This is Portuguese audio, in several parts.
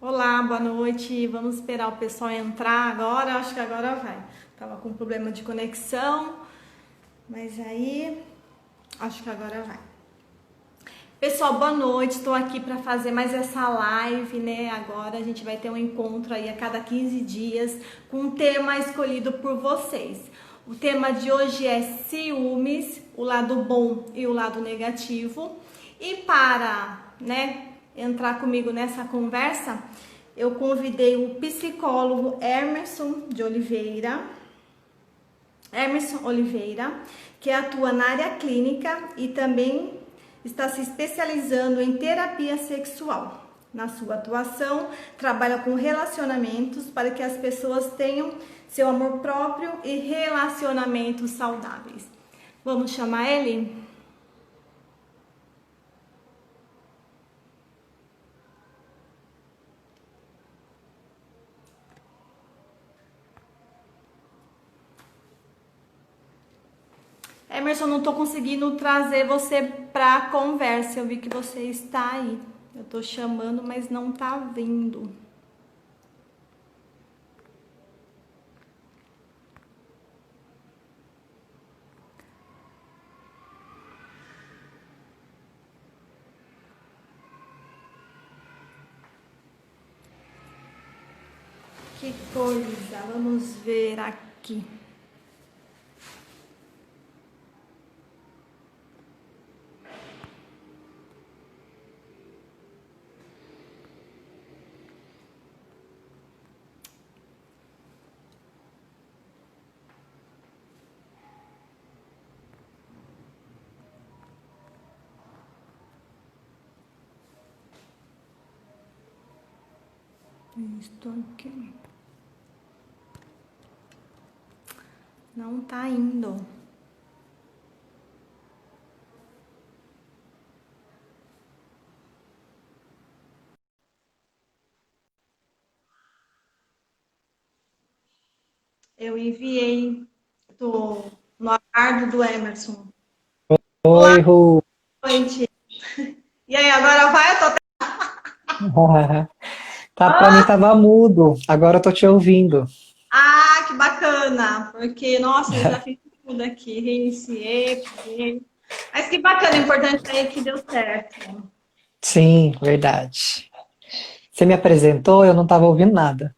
Olá, boa noite. Vamos esperar o pessoal entrar agora. Acho que agora vai. Tava com problema de conexão, mas aí acho que agora vai. Pessoal, boa noite. Estou aqui para fazer mais essa live, né? Agora a gente vai ter um encontro aí a cada 15 dias com um tema escolhido por vocês. O tema de hoje é ciúmes, o lado bom e o lado negativo. E para, entrar comigo nessa conversa, eu convidei o psicólogo Emerson Oliveira, que atua na área clínica e também está se especializando em terapia sexual. Na sua atuação, trabalha com relacionamentos para que as pessoas tenham seu amor próprio e relacionamentos saudáveis. Vamos chamar ele? Emerson, não estou conseguindo trazer você para a conversa. Eu vi que você está aí. Eu estou chamando, mas não está vindo. Que coisa. Vamos ver aqui. Estou aqui. Não tá indo. Eu enviei. Tô no aguardo do Emerson. Olá, Oi, Ru. boa noite. E aí, agora vai? Eu tô... Tá, pra mim tava mudo, agora eu tô te ouvindo. Ah, que bacana! Porque, nossa, eu já fiz tudo aqui. Reiniciei, peguei. Mas que bacana, o importante é que deu certo. Sim, verdade. Você me apresentou, eu não tava ouvindo nada.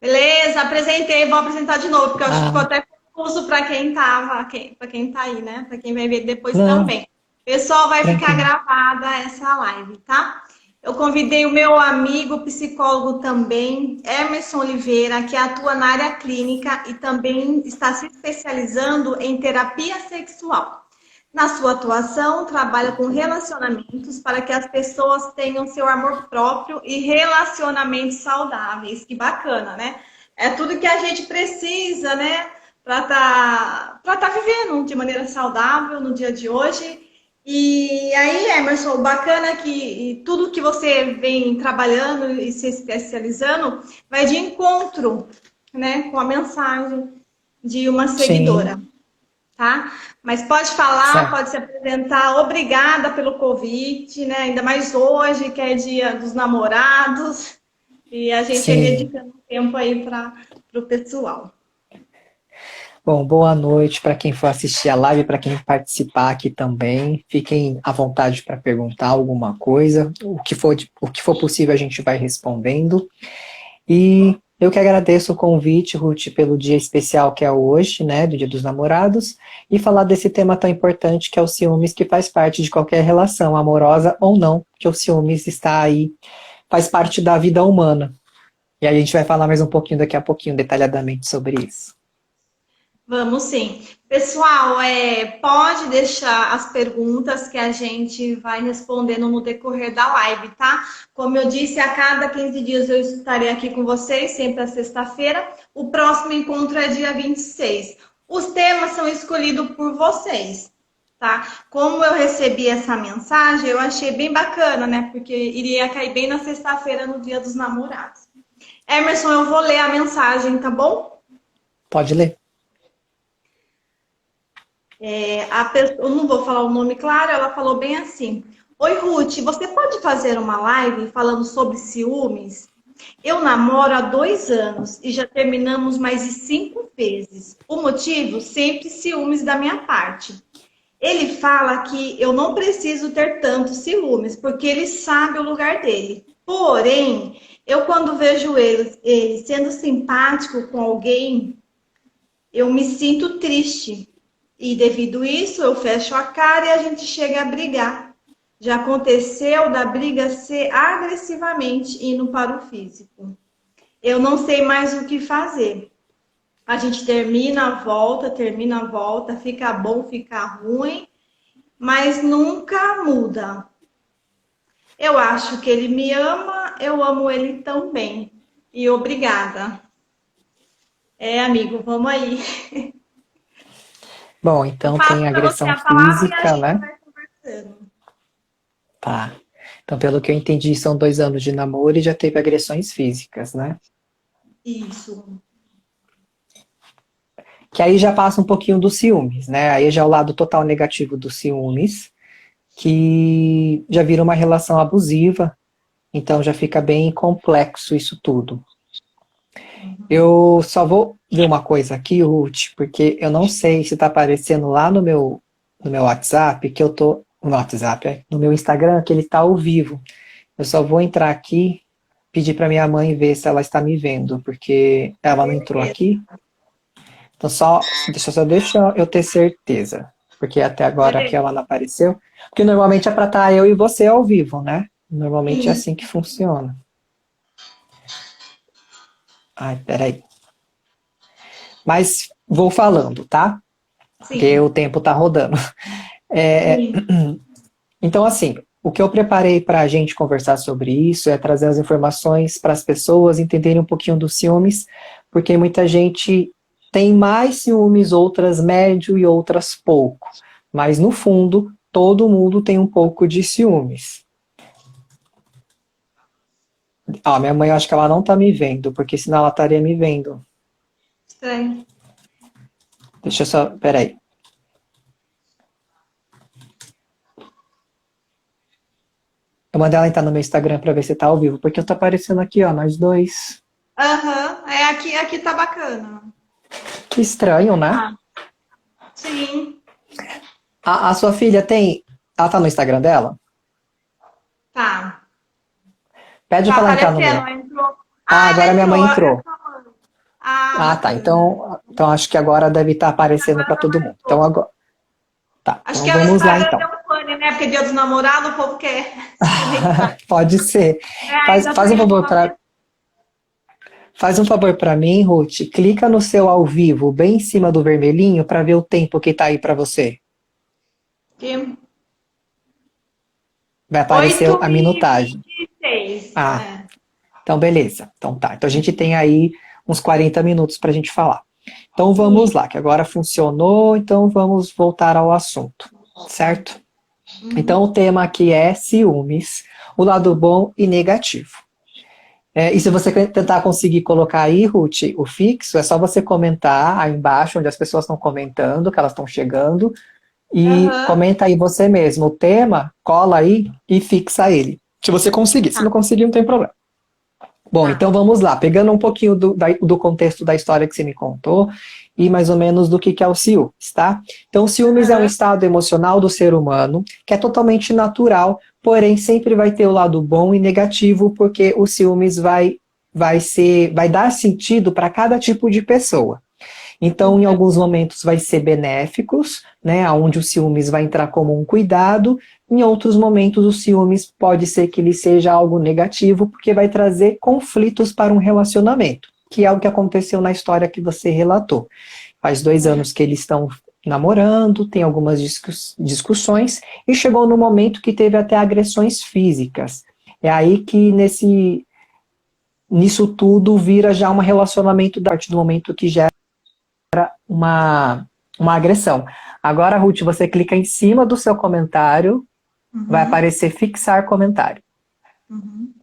Beleza, apresentei, vou apresentar de novo, porque eu acho que ficou Ah, até confuso para quem tava, para quem tá aí, né? Para quem vai ver depois não, também. Pessoal, vai ficar tranquilo. gravada essa live, tá? Eu convidei o meu amigo psicólogo também, Emerson Oliveira, que atua na área clínica e também está se especializando em terapia sexual. Na sua atuação, trabalha com relacionamentos para que as pessoas tenham seu amor próprio e relacionamentos saudáveis. Que bacana, né? É tudo que a gente precisa, né? Para tá vivendo de maneira saudável no dia de hoje. E aí, Emerson, o bacana é que tudo que você vem trabalhando e se especializando vai de encontro, né, com a mensagem de uma Sim, seguidora, tá? Mas pode falar, certo. pode se apresentar. Obrigada pelo convite, né? Ainda mais hoje, que é dia dos namorados, e a gente aí Sim. dedicando tempo aí para o pessoal. Bom, boa noite para quem for assistir a live, para quem participar aqui também. Fiquem à vontade para perguntar alguma coisa. O que for possível a gente vai respondendo. E eu que agradeço o convite, Ruth, pelo dia especial que é hoje, né, do Dia dos Namorados, e falar desse tema tão importante que é o ciúmes, que faz parte de qualquer relação, amorosa ou não, que o ciúmes está aí, faz parte da vida humana. E aí a gente vai falar mais um pouquinho daqui a pouquinho, detalhadamente sobre isso. Vamos sim. Pessoal, pode deixar as perguntas que a gente vai respondendo no decorrer da live, tá? Como eu disse, a cada 15 dias eu estarei aqui com vocês, sempre à sexta-feira. O próximo encontro é dia 26. Os temas são escolhidos por vocês, tá? Como eu recebi essa mensagem, eu achei bem bacana, né? Porque iria cair bem na sexta-feira, no Dia dos Namorados. Emerson, eu vou ler a mensagem, tá bom? Pode ler. Eu não vou falar o nome claro, ela falou bem assim: Oi, Ruth, você pode fazer uma live falando sobre ciúmes? Eu namoro há 2 anos e já terminamos mais de 5 vezes. O motivo? Sempre ciúmes da minha parte. Ele fala que eu não preciso ter tantos ciúmes, porque ele sabe o lugar dele. Porém, eu quando vejo ele sendo simpático com alguém, eu me sinto triste. E devido a isso, eu fecho a cara e a gente chega a brigar. Já aconteceu da briga ser agressivamente indo para o físico. Eu não sei mais o que fazer. A gente termina, volta, fica bom, fica ruim, mas nunca muda. Eu acho que ele me ama, eu amo ele também. E obrigada. Amigo, vamos aí. Bom, então Passo tem para você agressão a palavra e a física, gente né? vai conversando. Tá. Então, pelo que eu entendi, são 2 anos de namoro e já teve agressões físicas, né? Isso. Que aí já passa um pouquinho dos ciúmes, né? Aí já é o lado total negativo dos ciúmes, que já vira uma relação abusiva, então já fica bem complexo isso tudo. Eu só vou ver uma coisa aqui, Ruth, porque eu não sei se tá aparecendo lá no meu WhatsApp, que eu tô. No WhatsApp, no meu Instagram, que ele tá ao vivo. Eu só vou entrar aqui, pedir para minha mãe ver se ela está me vendo, porque ela não entrou aqui. Então deixa eu ter certeza. Porque até agora que Beleza. ela não apareceu. Porque normalmente é para estar eu e você ao vivo, né? Normalmente é assim que funciona. Ai, peraí. Mas vou falando, tá? Porque Sim. o tempo tá rodando. Sim. Então, assim, o que eu preparei para a gente conversar sobre isso é trazer as informações para as pessoas entenderem um pouquinho dos ciúmes, porque muita gente tem mais ciúmes, outras médio e outras pouco. Mas, no fundo, todo mundo tem um pouco de ciúmes. Minha mãe, eu acho que ela não tá me vendo, porque senão ela estaria me vendo. Estranho. Deixa eu só. Peraí. Eu mandei ela entrar no meu Instagram para ver se tá ao vivo, porque tá aparecendo aqui, ó, nós dois. Aham. Aqui tá bacana. Que estranho, né? Ah, sim. A sua filha tem. Ela tá no Instagram dela? Tá. Pede Tá pra ela entrar no aparecendo, meu. entrou. Ah, Ela agora minha entrou. mãe entrou. Ah, tá. Bacana. Então acho que agora deve estar aparecendo Agora para tá todo mais mundo. Então pouco. agora. Tá, Acho então que é o vamos lá Instagram então. deu pane, né? Porque dia dos namorados o povo quer se conectar. Pode ser. Faz, Ainda tá faz um indo favor pra para faz um favor para mim, Ruth. Clica no seu ao vivo, bem em cima do vermelhinho, para ver o tempo que tá aí para você. aqui. Vai aparecer a minutagem. 8h26. Ah, então beleza. Então tá. Então a gente tem aí uns 40 minutos para a gente falar. Então vamos Sim. lá, que agora funcionou, então vamos voltar ao assunto, certo? Então o tema aqui é ciúmes, o lado bom e negativo. E se você tentar conseguir colocar aí, Ruth, o fixo, é só você comentar aí embaixo, onde as pessoas estão comentando, que elas estão chegando, e Aham. comenta aí você mesmo o tema, cola aí e fixa ele. Se você conseguir, se Tá, não conseguir, não tem problema. Bom, então tá. vamos lá, pegando um pouquinho do contexto da história que você me contou e mais ou menos do que é o ciúmes, tá? Então, o ciúmes é um Aham. estado emocional do ser humano que é totalmente natural, porém sempre vai ter o lado bom e negativo, porque o ciúmes vai dar sentido para cada tipo de pessoa. Então, em alguns momentos vai ser benéficos, né, onde o ciúmes vai entrar como um cuidado. Em outros momentos, o ciúmes pode ser que ele seja algo negativo, porque vai trazer conflitos para um relacionamento, que é o que aconteceu na história que você relatou. Faz 2 anos que eles estão namorando, tem algumas discussões, e chegou no momento que teve até agressões físicas. É aí que nisso tudo vira já um relacionamento a partir do momento que já uma, uma agressão. Agora, Ruth, você clica em cima do seu comentário, vai Uhum. aparecer fixar comentário. Uhum.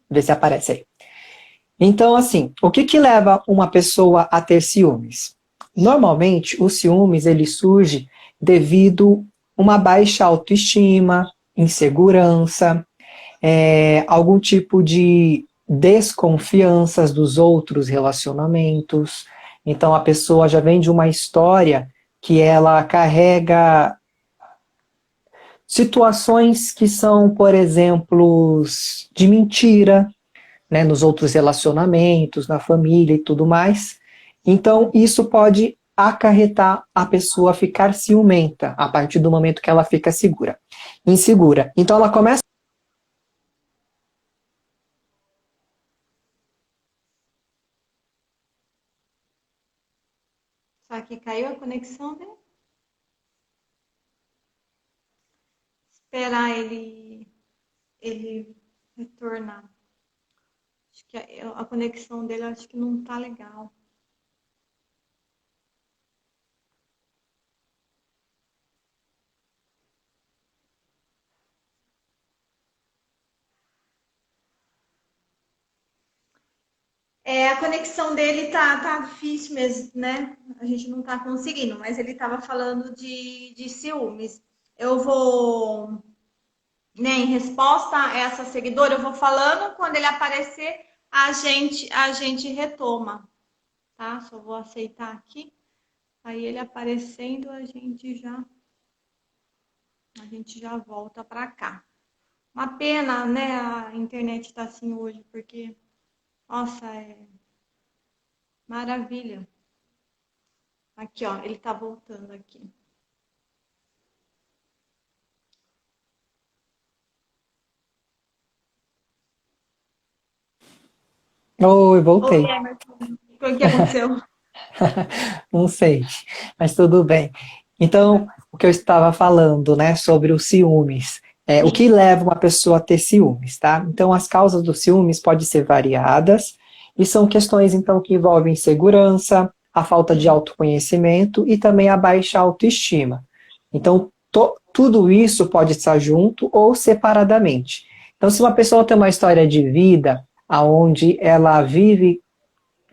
Vê se aparece aí. Então, assim, o que leva uma pessoa a ter ciúmes? Normalmente, o ciúmes ele surge devido a uma baixa autoestima, insegurança, algum tipo de desconfianças dos outros relacionamentos. Então a pessoa já vem de uma história que ela carrega situações que são, por exemplo, de mentira, né, nos outros relacionamentos, na família e tudo mais. Então, isso pode acarretar a pessoa a ficar ciumenta a partir do momento que ela fica insegura. Então, ela começa. Só que caiu a conexão dele. Esperar ele retornar. Acho que a conexão dele acho que não tá legal. A conexão dele tá difícil mesmo, né? A gente não tá conseguindo, mas ele tava falando de ciúmes. Eu vou, né, em resposta a essa seguidora, eu vou falando, quando ele aparecer, a gente retoma, tá? Só vou aceitar aqui. Aí ele aparecendo, a gente já volta para cá. Uma pena, né, a internet tá assim hoje, porque, nossa, é maravilha. Aqui, ó, ele tá voltando aqui. Oi, Oi, voltei. Emerson. O que aconteceu? Não sei, mas tudo bem. Então, o que eu estava falando, né, sobre os ciúmes. O que Isso. leva uma pessoa a ter ciúmes, tá? Então, as causas dos ciúmes podem ser variadas e são questões, então, que envolvem insegurança, a falta de autoconhecimento e também a baixa autoestima. Então, tudo isso pode estar junto ou separadamente. Então, se uma pessoa tem uma história de vida onde ela vive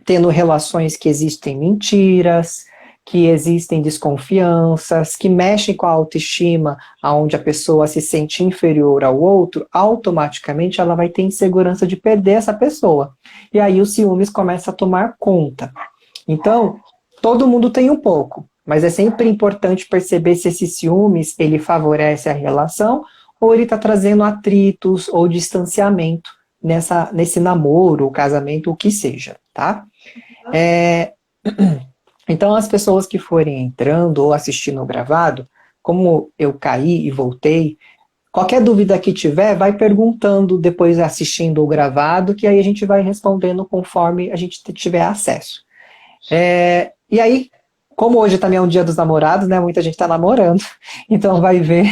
tendo relações que existem mentiras, que existem desconfianças, que mexem com a autoestima, aonde a pessoa se sente inferior ao outro, automaticamente ela vai ter insegurança de perder essa pessoa. E aí os ciúmes começam a tomar conta. Então, todo mundo tem um pouco, mas é sempre importante perceber se esse ciúmes ele favorece a relação ou ele está trazendo atritos ou distanciamento nesse namoro, casamento, o que seja, tá? Então, as pessoas que forem entrando ou assistindo o gravado, como eu caí e voltei, qualquer dúvida que tiver, vai perguntando depois assistindo o gravado, que aí a gente vai respondendo conforme a gente tiver acesso. E aí, como hoje também é um dia dos namorados, né? Muita gente está namorando, então vai ver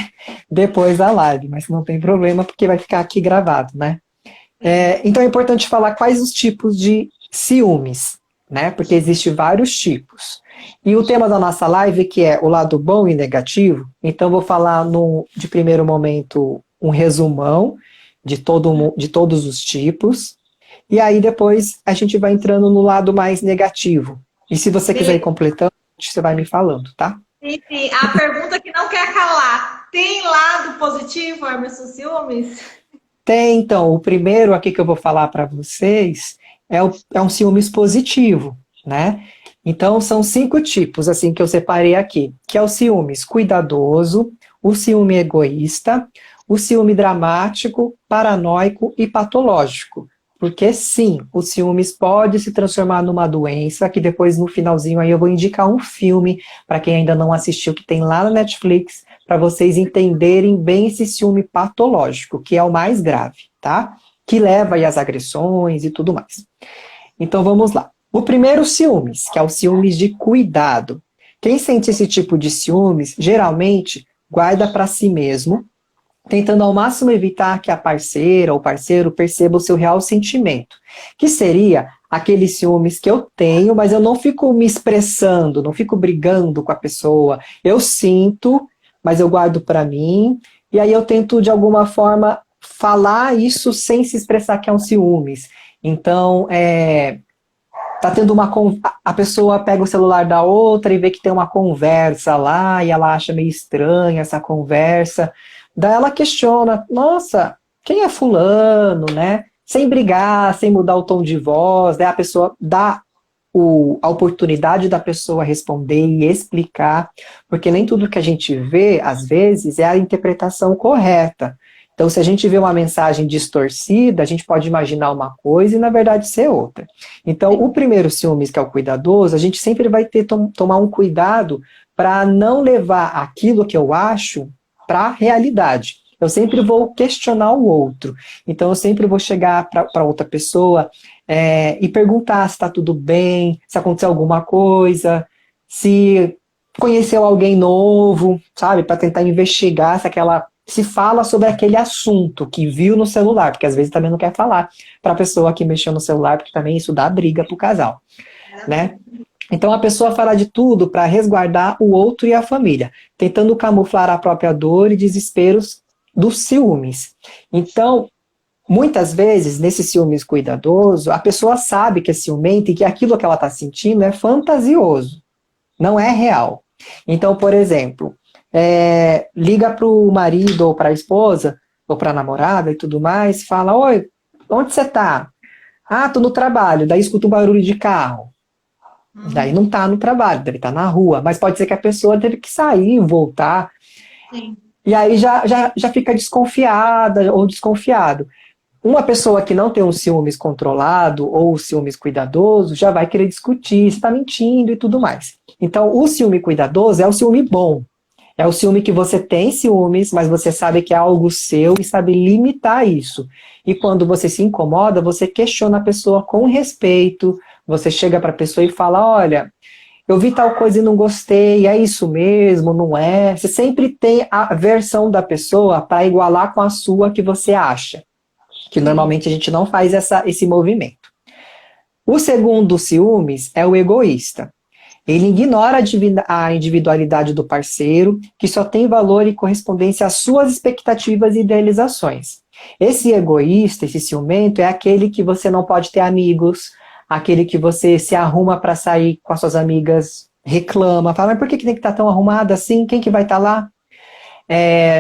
depois da live, mas não tem problema porque vai ficar aqui gravado, né? Então é importante falar quais os tipos de ciúmes, né? Porque existem vários tipos. E o tema da nossa live, que é o lado bom e negativo, então vou falar de primeiro momento um resumão de todos os tipos, e aí depois a gente vai entrando no lado mais negativo. E se você quiser ir completando, você vai me falando, tá? Sim, sim. A pergunta que não quer calar. Tem lado positivo, Emerson Ciúmes? Tem, então, o primeiro aqui que eu vou falar para vocês é um ciúmes positivo, né? Então, são 5 tipos, assim, que eu separei aqui, que é o ciúmes cuidadoso, o ciúme egoísta, o ciúme dramático, paranoico e patológico. Porque, sim, o ciúmes pode se transformar numa doença, que depois, no finalzinho, aí eu vou indicar um filme, para quem ainda não assistiu, que tem lá na Netflix, para vocês entenderem bem esse ciúme patológico, que é o mais grave, tá? Que leva aí às agressões e tudo mais. Então vamos lá. O primeiro ciúmes, que é o ciúmes de cuidado. Quem sente esse tipo de ciúmes, geralmente guarda para si mesmo, tentando ao máximo evitar que a parceira ou parceiro perceba o seu real sentimento, que seria aquele ciúmes que eu tenho, mas eu não fico me expressando, não fico brigando com a pessoa. Eu sinto, mas eu guardo para mim, e aí eu tento de alguma forma falar isso sem se expressar que é um ciúmes. Então, tá tendo a pessoa pega o celular da outra e vê que tem uma conversa lá, e ela acha meio estranha essa conversa. Daí ela questiona, nossa, quem é fulano, né? sem brigar, sem mudar o tom de voz, né? A pessoa dá a oportunidade da pessoa responder e explicar, porque nem tudo que a gente vê, às vezes, é a interpretação correta. Então, se a gente vê uma mensagem distorcida, a gente pode imaginar uma coisa e, na verdade, ser outra. Então, o primeiro ciúmes, que é o cuidadoso, a gente sempre vai ter tomar um cuidado para não levar aquilo que eu acho para a realidade. Eu sempre vou questionar o outro. Então, eu sempre vou chegar para outra pessoa e perguntar se está tudo bem, se aconteceu alguma coisa, se conheceu alguém novo, sabe? Para tentar investigar se fala sobre aquele assunto que viu no celular, porque às vezes também não quer falar para a pessoa que mexeu no celular, porque também isso dá briga pro casal, né? Então a pessoa fala de tudo para resguardar o outro e a família, tentando camuflar a própria dor e desesperos dos ciúmes. Então, muitas vezes, nesse ciúmes cuidadoso, a pessoa sabe que é ciumenta e que aquilo que ela está sentindo é fantasioso, não é real. Então, por exemplo, liga para o marido ou para a esposa, ou para a namorada e tudo mais, fala, oi, onde você está? Ah, tô no trabalho, daí escuta um barulho de carro. Daí não tá no trabalho, deve estar na rua, mas pode ser que a pessoa teve que sair, voltar. Sim. E aí já fica desconfiada ou desconfiado. Uma pessoa que não tem um ciúmes controlado ou ciúmes cuidadoso já vai querer discutir, se está mentindo e tudo mais. Então, o ciúme cuidadoso é o ciúme bom. É o ciúme que você tem ciúmes, mas você sabe que é algo seu e sabe limitar isso. E quando você se incomoda, você questiona a pessoa com respeito, você chega para a pessoa e fala, olha, eu vi tal coisa e não gostei, é isso mesmo, não é? Você sempre tem a versão da pessoa para igualar com a sua que você acha. Que normalmente a gente não faz esse movimento. O segundo ciúmes é o egoísta. Ele ignora a individualidade do parceiro, que só tem valor e correspondência às suas expectativas e idealizações. Esse egoísta, esse ciumento, é aquele que você não pode ter amigos, aquele que você se arruma para sair com as suas amigas, reclama, fala, mas por que tem que estar tão arrumada assim? Quem que vai estar lá?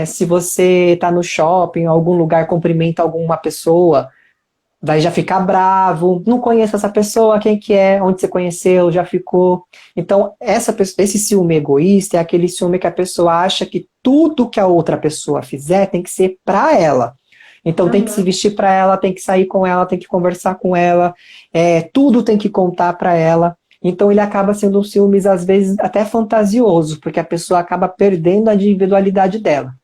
Se você está no shopping, em algum lugar, cumprimenta alguma pessoa, vai já ficar bravo, não conheço essa pessoa, quem que é, onde você conheceu, já ficou. Então, esse ciúme egoísta é aquele ciúme que a pessoa acha que tudo que a outra pessoa fizer tem que ser para ela. Então, tem que se vestir para ela, tem que sair com ela, tem que conversar com ela, tudo tem que contar para ela. Então, ele acaba sendo um ciúmes, às vezes, até fantasioso, porque a pessoa acaba perdendo a individualidade dela.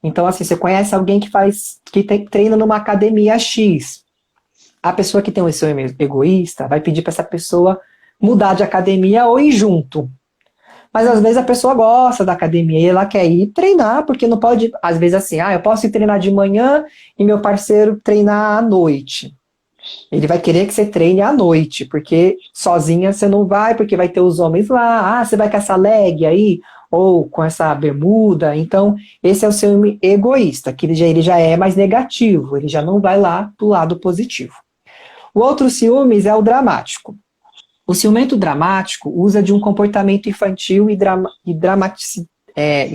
Então, assim, você conhece alguém que treina numa academia X. A pessoa que tem um ciúme egoísta vai pedir para essa pessoa mudar de academia ou ir junto. Mas, às vezes, a pessoa gosta da academia e ela quer ir treinar, porque não pode, às vezes, assim, eu posso ir treinar de manhã e meu parceiro treinar à noite. Ele vai querer que você treine à noite, porque sozinha você não vai, porque vai ter os homens lá. Você vai com essa leg aí, ou com essa bermuda. Então, esse é o ciúme egoísta, que ele já é mais negativo, ele já não vai lá pro lado positivo. O outro ciúmes é o dramático. O ciumento dramático usa de um comportamento infantil e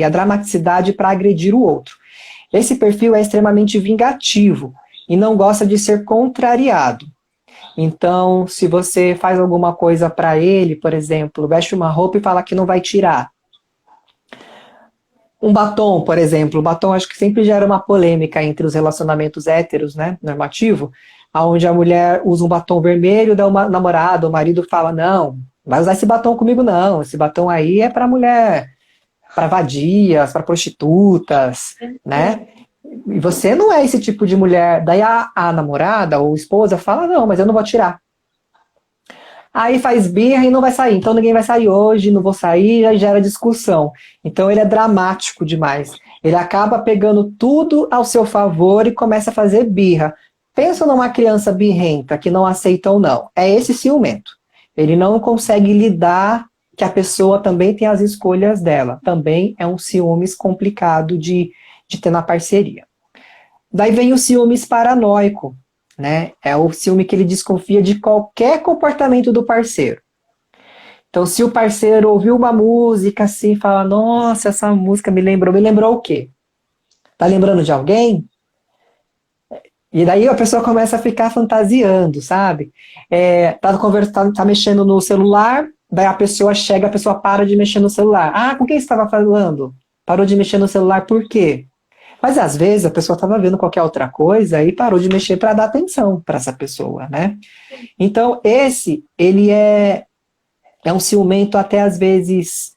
a dramaticidade para agredir o outro. Esse perfil é extremamente vingativo e não gosta de ser contrariado. Então, se você faz alguma coisa para ele, por exemplo, veste uma roupa e fala que não vai tirar. Um batom, por exemplo. O batom acho que sempre gera uma polêmica entre os relacionamentos héteros, né, normativo, onde a mulher usa um batom vermelho, daí o namorado, o marido fala, não vai usar esse batom comigo não, esse batom aí é para mulher, para vadias, para prostitutas, né? E você não é esse tipo de mulher. Daí a namorada ou esposa fala, não, mas eu não vou tirar. Aí faz birra e não vai sair. Então ninguém vai sair hoje, não vou sair, aí gera discussão. Então ele é dramático demais. Ele acaba pegando tudo ao seu favor e começa a fazer birra. Pensa numa criança birrenta que não aceita ou não. É esse ciumento. Ele não consegue lidar que a pessoa também tem as escolhas dela. Também é um ciúmes complicado de ter na parceria. Daí vem o ciúmes paranoico, né? É o ciúme que ele desconfia de qualquer comportamento do parceiro. Então, se o parceiro ouviu uma música assim, fala, nossa, essa música me lembrou o quê? Tá lembrando de alguém? E daí a pessoa começa a ficar fantasiando, sabe? Tá mexendo no celular, daí a pessoa chega, a pessoa para de mexer no celular. Ah, com quem você estava falando? Parou de mexer no celular por quê? Mas às vezes a pessoa estava vendo qualquer outra coisa e parou de mexer para dar atenção para essa pessoa, né? Então ele é um ciumento até às vezes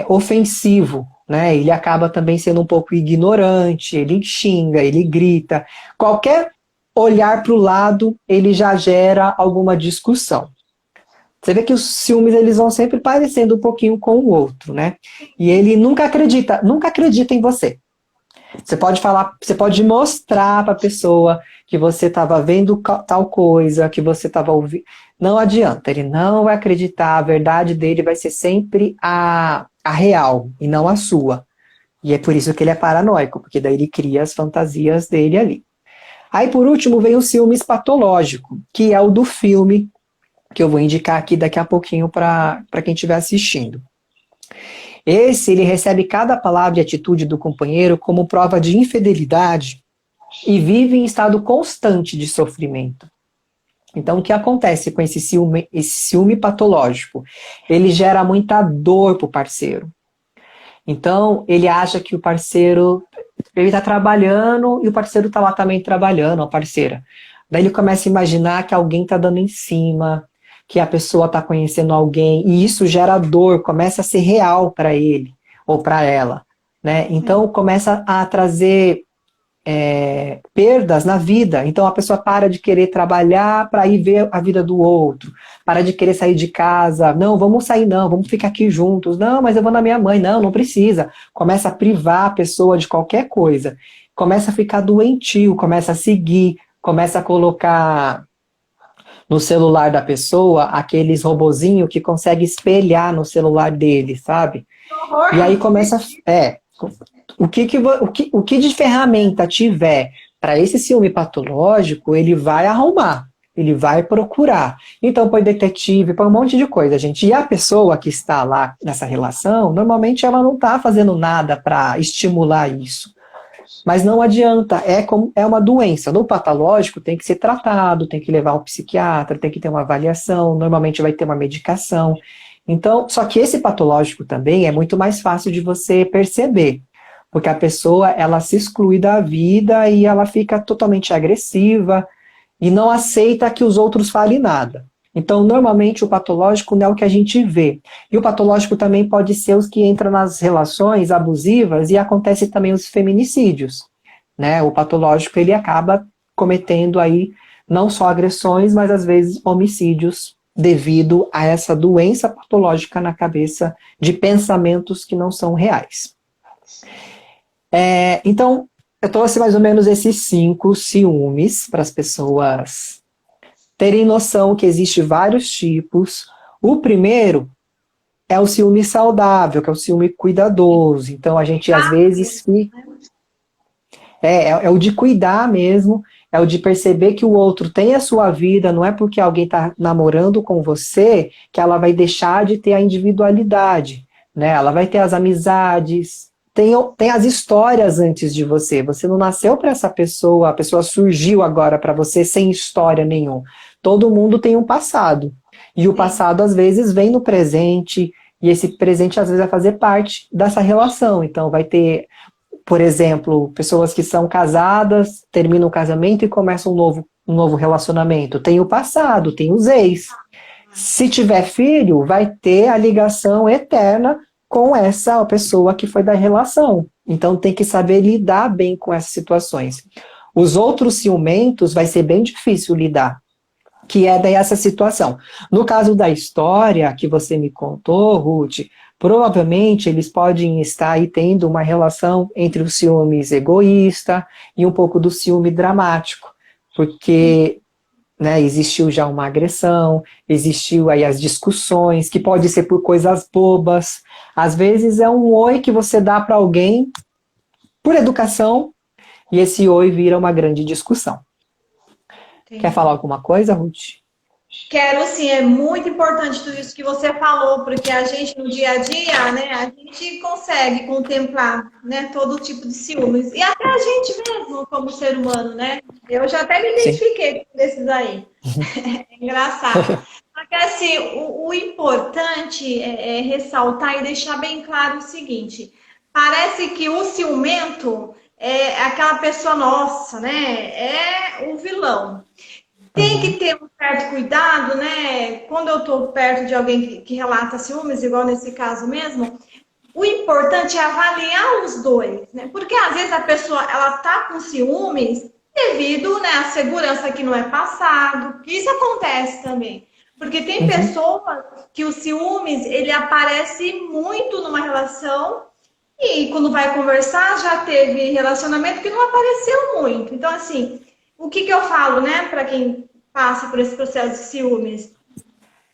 ofensivo, né? Ele acaba também sendo um pouco ignorante, ele xinga, ele grita. Qualquer olhar para o lado, ele já gera alguma discussão. Você vê que os ciúmes eles vão sempre parecendo um pouquinho com o outro, né? E ele nunca acredita em você. Você pode falar, você pode mostrar para a pessoa que você estava vendo tal coisa, que você estava ouvindo. Não adianta, ele não vai acreditar, a verdade dele vai ser sempre a real e não a sua. E é por isso que ele é paranoico, porque daí ele cria as fantasias dele ali. Aí por último vem o ciúmes patológico, que é o do filme, que eu vou indicar aqui daqui a pouquinho para quem estiver assistindo. Ele recebe cada palavra e atitude do companheiro como prova de infidelidade e vive em estado constante de sofrimento. Então, o que acontece com esse ciúme patológico? Ele gera muita dor para o parceiro. Então, ele acha que o parceiro, ele está trabalhando e o parceiro está lá também trabalhando, a parceira. Daí ele começa a imaginar que alguém está dando em cima, que a pessoa está conhecendo alguém, e isso gera dor, começa a ser real para ele ou para ela, né? Então começa a trazer perdas na vida. Então a pessoa para de querer trabalhar para ir ver a vida do outro, para de querer sair de casa, não, vamos sair não, vamos ficar aqui juntos, não, mas eu vou na minha mãe, não, não precisa. Começa a privar a pessoa de qualquer coisa, começa a ficar doentio, começa a seguir, começa a colocar no celular da pessoa aqueles robozinho que consegue espelhar no celular dele, sabe? E aí começa o que de ferramenta tiver para esse ciúme patológico, ele vai arrumar, ele vai procurar. Então põe detetive, põe um monte de coisa, gente. E a pessoa que está lá nessa relação, normalmente ela não está fazendo nada para estimular isso. Mas não adianta, é uma doença. No patológico tem que ser tratado, tem que levar ao psiquiatra, tem que ter uma avaliação, normalmente vai ter uma medicação. Então, só que esse patológico também é muito mais fácil de você perceber, porque a pessoa, ela se exclui da vida e ela fica totalmente agressiva e não aceita que os outros falem nada. Então, normalmente, o patológico não é o que a gente vê. E o patológico também pode ser os que entram nas relações abusivas e acontece também os feminicídios, né? O patológico, ele acaba cometendo aí não só agressões, mas às vezes homicídios devido a essa doença patológica na cabeça de pensamentos que não são reais. Então, eu trouxe mais ou menos esses 5 ciúmes para as pessoas terem noção que existe vários tipos. O primeiro é o ciúme saudável, que é o ciúme cuidadoso. Então a gente às vezes é o de cuidar mesmo, é o de perceber que o outro tem a sua vida, não é porque alguém está namorando com você que ela vai deixar de ter a individualidade, né? Ela vai ter as amizades, tem as histórias antes de você. Você não nasceu para essa pessoa, a pessoa surgiu agora para você sem história nenhuma. Todo mundo tem um passado. E o passado, às vezes, vem no presente, e esse presente, às vezes, vai fazer parte dessa relação. Então, vai ter, por exemplo, pessoas que são casadas, terminam o casamento e começam um novo relacionamento. Tem o passado, tem os ex. Se tiver filho, vai ter a ligação eterna com essa pessoa que foi da relação. Então, tem que saber lidar bem com essas situações. Os outros ciumentos vai ser bem difícil lidar, que é daí essa situação. No caso da história que você me contou, Ruth, provavelmente eles podem estar aí tendo uma relação entre o ciúmes egoísta e um pouco do ciúme dramático, porque existiu já uma agressão, existiu aí as discussões, que pode ser por coisas bobas. Às vezes é um oi que você dá para alguém por educação, e esse oi vira uma grande discussão. Quer falar alguma coisa, Ruth? Quero sim, é muito importante tudo isso que você falou, porque a gente no dia a dia, né, a gente consegue contemplar, né, todo tipo de ciúmes. E até a gente mesmo, como ser humano, né? Eu já até me Sim. identifiquei com esses aí. É engraçado. Porque assim, o importante é ressaltar e deixar bem claro o seguinte: parece que o ciumento é aquela pessoa nossa, né? É o vilão. Tem que Uhum. ter um certo cuidado, né? Quando eu estou perto de alguém que relata ciúmes, igual nesse caso mesmo, o importante é avaliar os dois, né? Porque às vezes a pessoa ela tá com ciúmes devido, né, à segurança que não é passado. Isso acontece também. Porque tem Uhum. pessoas que o ciúmes ele aparece muito numa relação e quando vai conversar já teve relacionamento que não apareceu muito. Então assim, o que eu falo, né, para quem passa por esse processo de ciúmes?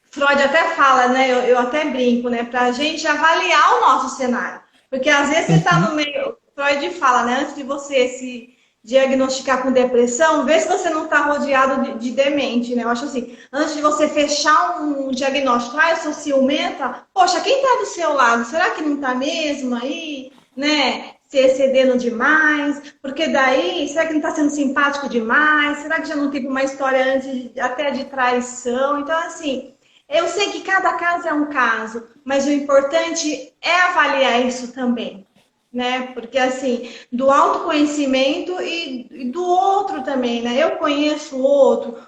Freud até fala, né? Eu até brinco, né? Para a gente avaliar o nosso cenário. Porque às vezes você está Uhum. no meio. Freud fala, né? Antes de você se diagnosticar com depressão, vê se você não está rodeado de demente, né? Eu acho assim, antes de você fechar um diagnóstico, eu sou ciumenta, poxa, quem está do seu lado? Será que não está mesmo aí, né? Se excedendo demais? Porque daí, será que não está sendo simpático demais? Será que já não teve uma história antes até de traição? Então, assim, eu sei que cada caso é um caso, mas o importante é avaliar isso também, né? Porque assim, do autoconhecimento e do outro também, né? Eu conheço o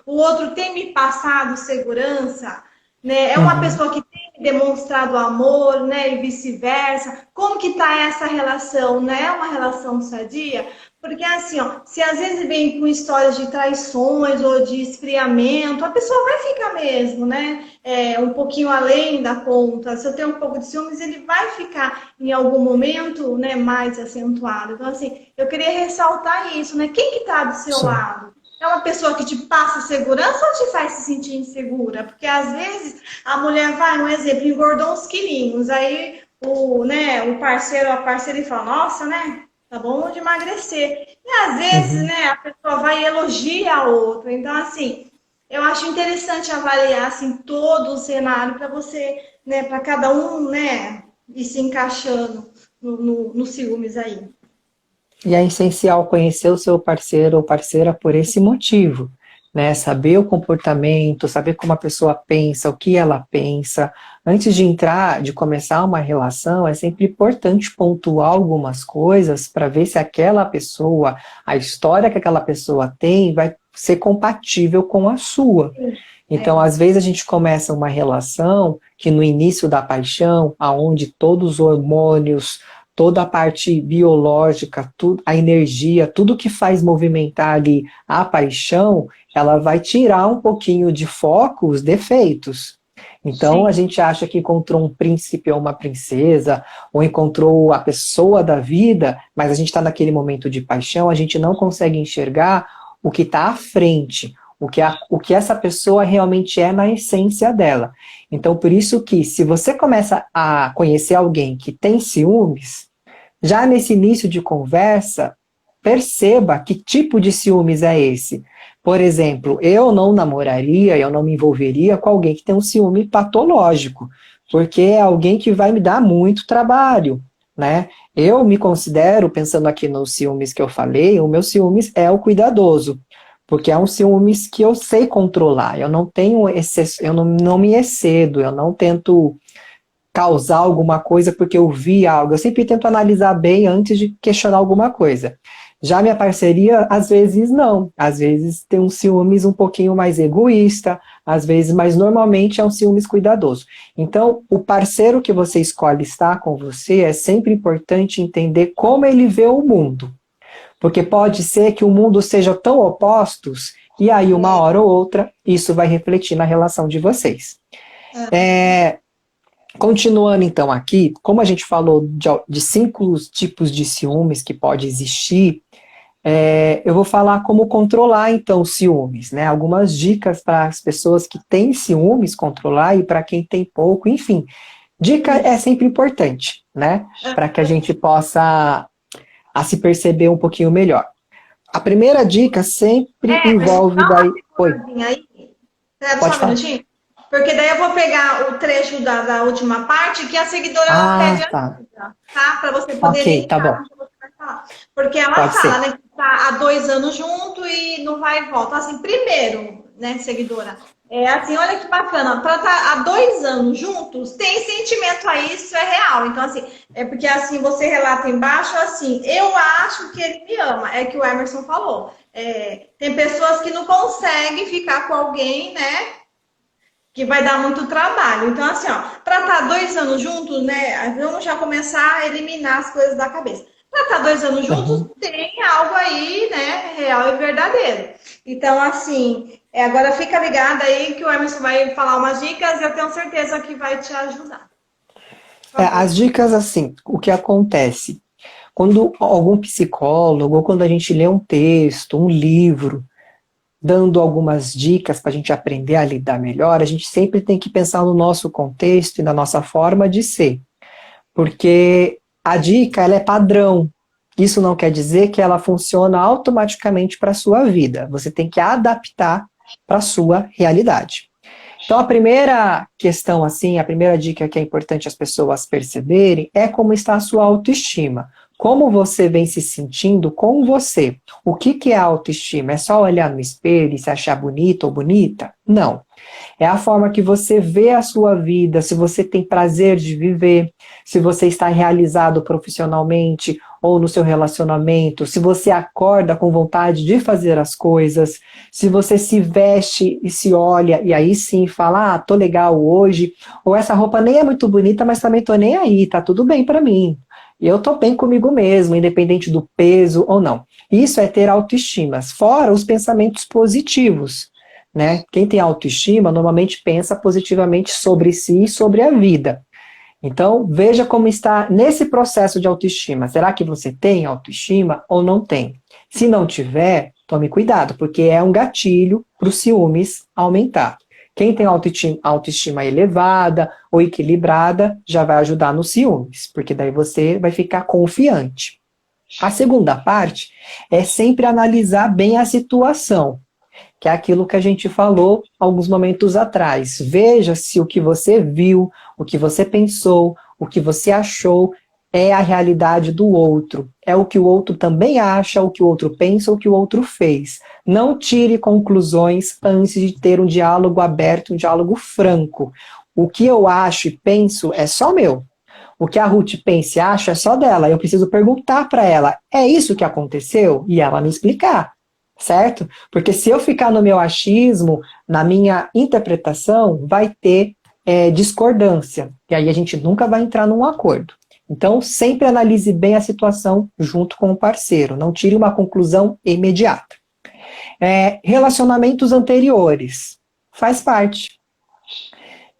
outro tem me passado segurança, né? É uma Uhum. pessoa que tem me demonstrado amor, né? E vice-versa. Como que tá essa relação, né? É uma relação sadia? Porque assim, ó, se às vezes vem com histórias de traições ou de esfriamento, a pessoa vai ficar mesmo, né? Um pouquinho além da conta. Se eu tenho um pouco de ciúmes, ele vai ficar em algum momento, né, mais acentuado. Então, assim, eu queria ressaltar isso, né? Quem que tá do seu Sim. lado? É uma pessoa que te passa segurança ou te faz se sentir insegura? Porque às vezes a mulher vai, um exemplo, engordou uns quilinhos, aí o parceiro, a parceira, ele fala, nossa, né? Tá bom de emagrecer. E às vezes, Uhum. né, a pessoa vai e elogia a outra. Então, assim, eu acho interessante avaliar assim todo o cenário para você, né, para cada um, né, ir se encaixando no ciúmes aí. E é essencial conhecer o seu parceiro ou parceira por esse motivo, né? Saber o comportamento, saber como a pessoa pensa, o que ela pensa. Antes de entrar, de começar uma relação, é sempre importante pontuar algumas coisas para ver se aquela pessoa, a história que aquela pessoa tem, vai ser compatível com a sua. Sim. Então, É, às vezes a gente começa uma relação que no início da paixão, aonde todos os hormônios, toda a parte biológica, tudo, a energia, tudo que faz movimentar ali a paixão, ela vai tirar um pouquinho de foco os defeitos. Então a sim. gente acha que encontrou um príncipe ou uma princesa, ou encontrou a pessoa da vida, mas a gente está naquele momento de paixão, a gente não consegue enxergar o que está à frente, o que essa pessoa realmente é na essência dela. Então, por isso que, se você começa a conhecer alguém que tem ciúmes, já nesse início de conversa, perceba que tipo de ciúmes é esse. Por exemplo, eu não namoraria, eu não me envolveria com alguém que tem um ciúme patológico, porque é alguém que vai me dar muito trabalho, né? Eu me considero, pensando aqui nos ciúmes que eu falei, o meu ciúmes é o cuidadoso, porque é um ciúmes que eu sei controlar, eu não tenho excesso, eu não me excedo, eu não tento causar alguma coisa porque eu vi algo. Eu sempre tento analisar bem antes de questionar alguma coisa. Já minha parceria, às vezes não. Às vezes tem um ciúmes um pouquinho mais egoísta, às vezes, mas normalmente é um ciúmes cuidadoso. Então, o parceiro que você escolhe estar com você é sempre importante entender como ele vê o mundo. Porque pode ser que o mundo seja tão opostos, e aí, uma hora ou outra, isso vai refletir na relação de vocês. É, Continuando então aqui, como a gente falou de 5 tipos de ciúmes que pode existir, eu vou falar como controlar então os ciúmes, né? Algumas dicas para as pessoas que têm ciúmes controlar e para quem tem pouco, enfim. Dica é Isso. sempre importante, né? Para que a gente possa se perceber um pouquinho melhor. A primeira dica sempre Emerson, envolve dá uma daí. Oi. seguradinha aí. Espera só Pode um falar. minutinho. Porque daí eu vou pegar o trecho da última parte que a seguidora ela Ah, pede tá. ajuda, tá? Para você poder Ok, tá linkar bom. com o que você vai falar. Porque ela Pode fala, ser. né, que tá há 2 anos junto e não vai e volta. Assim, primeiro, né, seguidora, é assim, olha que bacana, para estar há 2 anos juntos, tem sentimento aí, isso é real. Então, assim, é porque assim, você relata embaixo, assim, eu acho que ele me ama, é que o Emerson falou. É, tem pessoas que não conseguem ficar com alguém, né? Que vai dar muito trabalho. Então, assim, ó, para estar 2 anos juntos, né? Vamos já começar a eliminar as coisas da cabeça. Para estar 2 anos juntos, Uhum. tem algo aí, né? Real e verdadeiro. Então, assim, agora fica ligada aí que o Emerson vai falar umas dicas e eu tenho certeza que vai te ajudar. Por As favor. dicas, assim, o que acontece? Quando algum psicólogo, ou quando a gente lê um texto, um livro, dando algumas dicas para a gente aprender a lidar melhor, a gente sempre tem que pensar no nosso contexto e na nossa forma de ser. Porque a dica, ela é padrão. Isso não quer dizer que ela funciona automaticamente para a sua vida. Você tem que adaptar para a sua realidade. Então, a primeira questão, assim, a primeira dica que é importante as pessoas perceberem é como está a sua autoestima. Como você vem se sentindo com você. O que é autoestima? É só olhar no espelho e se achar bonito ou bonita? Não. É a forma que você vê a sua vida, se você tem prazer de viver, se você está realizado profissionalmente ou no seu relacionamento, se você acorda com vontade de fazer as coisas, se você se veste e se olha e aí sim fala, tô legal hoje, ou essa roupa nem é muito bonita, mas também tô nem aí, tá tudo bem para mim. E eu tô bem comigo mesmo, independente do peso ou não. Isso é ter autoestima, fora os pensamentos positivos. Né? Quem tem autoestima normalmente pensa positivamente sobre si e sobre a vida. Então, veja como está nesse processo de autoestima. Será que você tem autoestima ou não tem? Se não tiver, tome cuidado, porque é um gatilho para os ciúmes aumentar. Quem tem autoestima elevada ou equilibrada já vai ajudar nos ciúmes, porque daí você vai ficar confiante. A segunda parte é sempre analisar bem a situação, que é aquilo que a gente falou alguns momentos atrás. Veja se o que você viu, o que você pensou, o que você achou é a realidade do outro. É o que o outro também acha, o que o outro pensa, o que o outro fez. Não tire conclusões antes de ter um diálogo aberto, um diálogo franco. O que eu acho e penso é só meu. O que a Ruth pensa e acha é só dela. Eu preciso perguntar para ela: é isso que aconteceu? E ela me explicar. Certo? Porque se eu ficar no meu achismo, na minha interpretação, vai ter discordância. E aí a gente nunca vai entrar num acordo. Então, sempre analise bem a situação junto com o parceiro. Não tire uma conclusão imediata. Relacionamentos anteriores. Faz parte.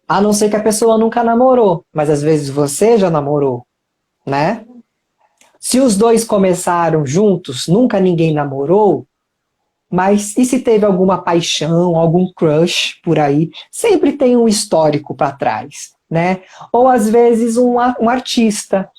A não ser que a pessoa nunca namorou. Mas às vezes você já namorou, né? Se os dois começaram juntos, nunca ninguém namorou, mas e se teve alguma paixão, algum crush por aí? Sempre tem um histórico para trás, né? Ou às vezes um artista,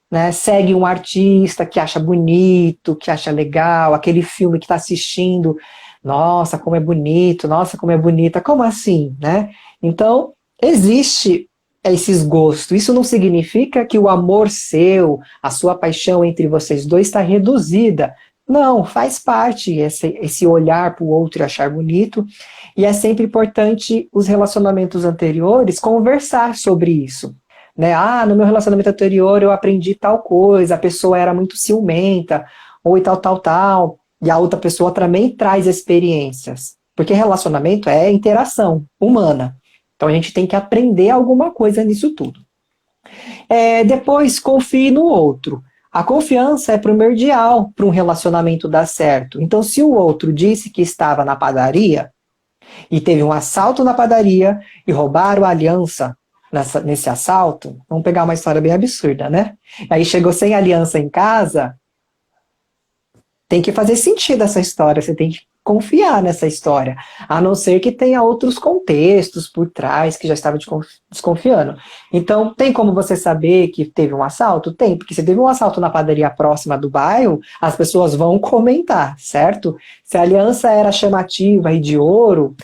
né? Segue um artista que acha bonito, que acha legal, aquele filme que está assistindo, nossa, como é bonito, nossa, como é bonita, como assim, né? Então, existe esses gostos. Isso não significa que o amor seu, a sua paixão entre vocês dois está reduzida. Não, faz parte esse olhar para o outro e achar bonito. E é sempre importante os relacionamentos anteriores conversar sobre isso. Né? No meu relacionamento anterior eu aprendi tal coisa, a pessoa era muito ciumenta, ou e tal, tal, tal. E a outra pessoa também traz experiências. Porque relacionamento é interação humana. Então a gente tem que aprender alguma coisa nisso tudo. Depois, confie no outro. A confiança é primordial para um relacionamento dar certo. Então, se o outro disse que estava na padaria e teve um assalto na padaria e roubaram a aliança nesse assalto, vamos pegar uma história bem absurda, né? Aí chegou sem aliança em casa, tem que fazer sentido essa história, você tem que confiar nessa história, a não ser que tenha outros contextos por trás que já estava desconfiando. Então, tem como você saber que teve um assalto? Tem, porque se teve um assalto na padaria próxima do bairro, as pessoas vão comentar, certo? Se a aliança era chamativa e de ouro,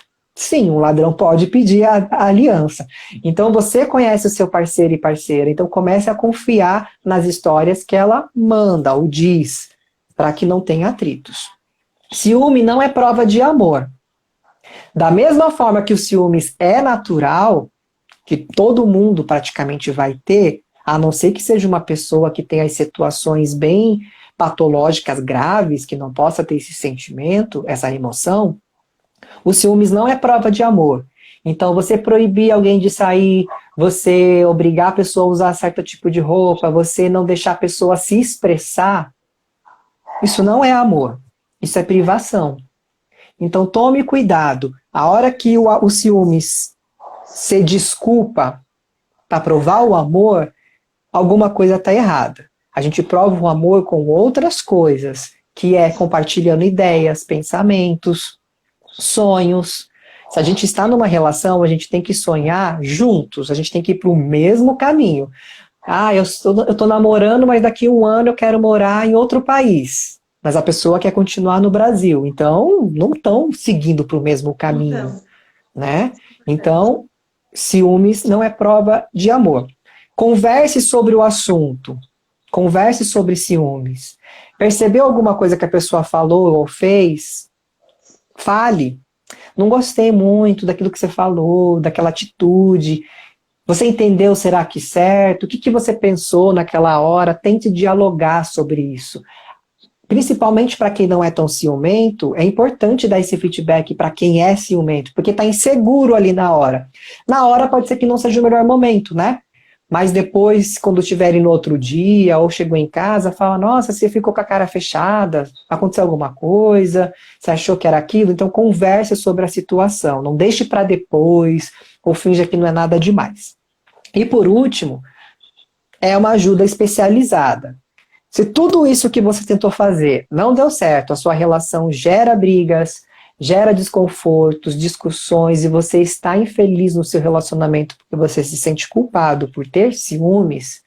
Sim, um ladrão pode pedir a aliança. Então você conhece o seu parceiro e parceira, então comece a confiar nas histórias que ela manda ou diz, para que não tenha atritos. Ciúme não é prova de amor. Da mesma forma que o ciúmes é natural, que todo mundo praticamente vai ter, a não ser que seja uma pessoa que tenha as situações bem patológicas, graves, que não possa ter esse sentimento, essa emoção, o ciúmes não é prova de amor. Então, você proibir alguém de sair, você obrigar a pessoa a usar certo tipo de roupa, você não deixar a pessoa se expressar, isso não é amor. Isso é privação. Então, tome cuidado. A hora que o ciúmes se desculpa para provar o amor, alguma coisa está errada. A gente prova o amor com outras coisas, que é compartilhando ideias, pensamentos, sonhos. Se a gente está numa relação, a gente tem que sonhar juntos, a gente tem que ir para o mesmo caminho. Ah, eu estou namorando, mas daqui a um ano eu quero morar em outro país. Mas a pessoa quer continuar no Brasil. Então, não estão seguindo para o mesmo caminho, Então, né? Então, ciúmes não é prova de amor. Converse sobre o assunto. Converse sobre ciúmes. Percebeu alguma coisa que a pessoa falou ou fez? Fale. Não gostei muito daquilo que você falou, daquela atitude. Você entendeu, será que certo? O que você pensou naquela hora? Tente dialogar sobre isso. Principalmente para quem não é tão ciumento, é importante dar esse feedback para quem é ciumento, porque está inseguro ali na hora. Na hora pode ser que não seja o melhor momento, né? Mas depois, quando estiverem no outro dia, ou chegou em casa, fala, nossa, você ficou com a cara fechada, aconteceu alguma coisa, você achou que era aquilo? Então converse sobre a situação, não deixe para depois, ou finja que não é nada demais. E por último, é uma ajuda especializada. Se tudo isso que você tentou fazer não deu certo, a sua relação gera brigas, gera desconfortos, discussões, e você está infeliz no seu relacionamento porque você se sente culpado por ter ciúmes,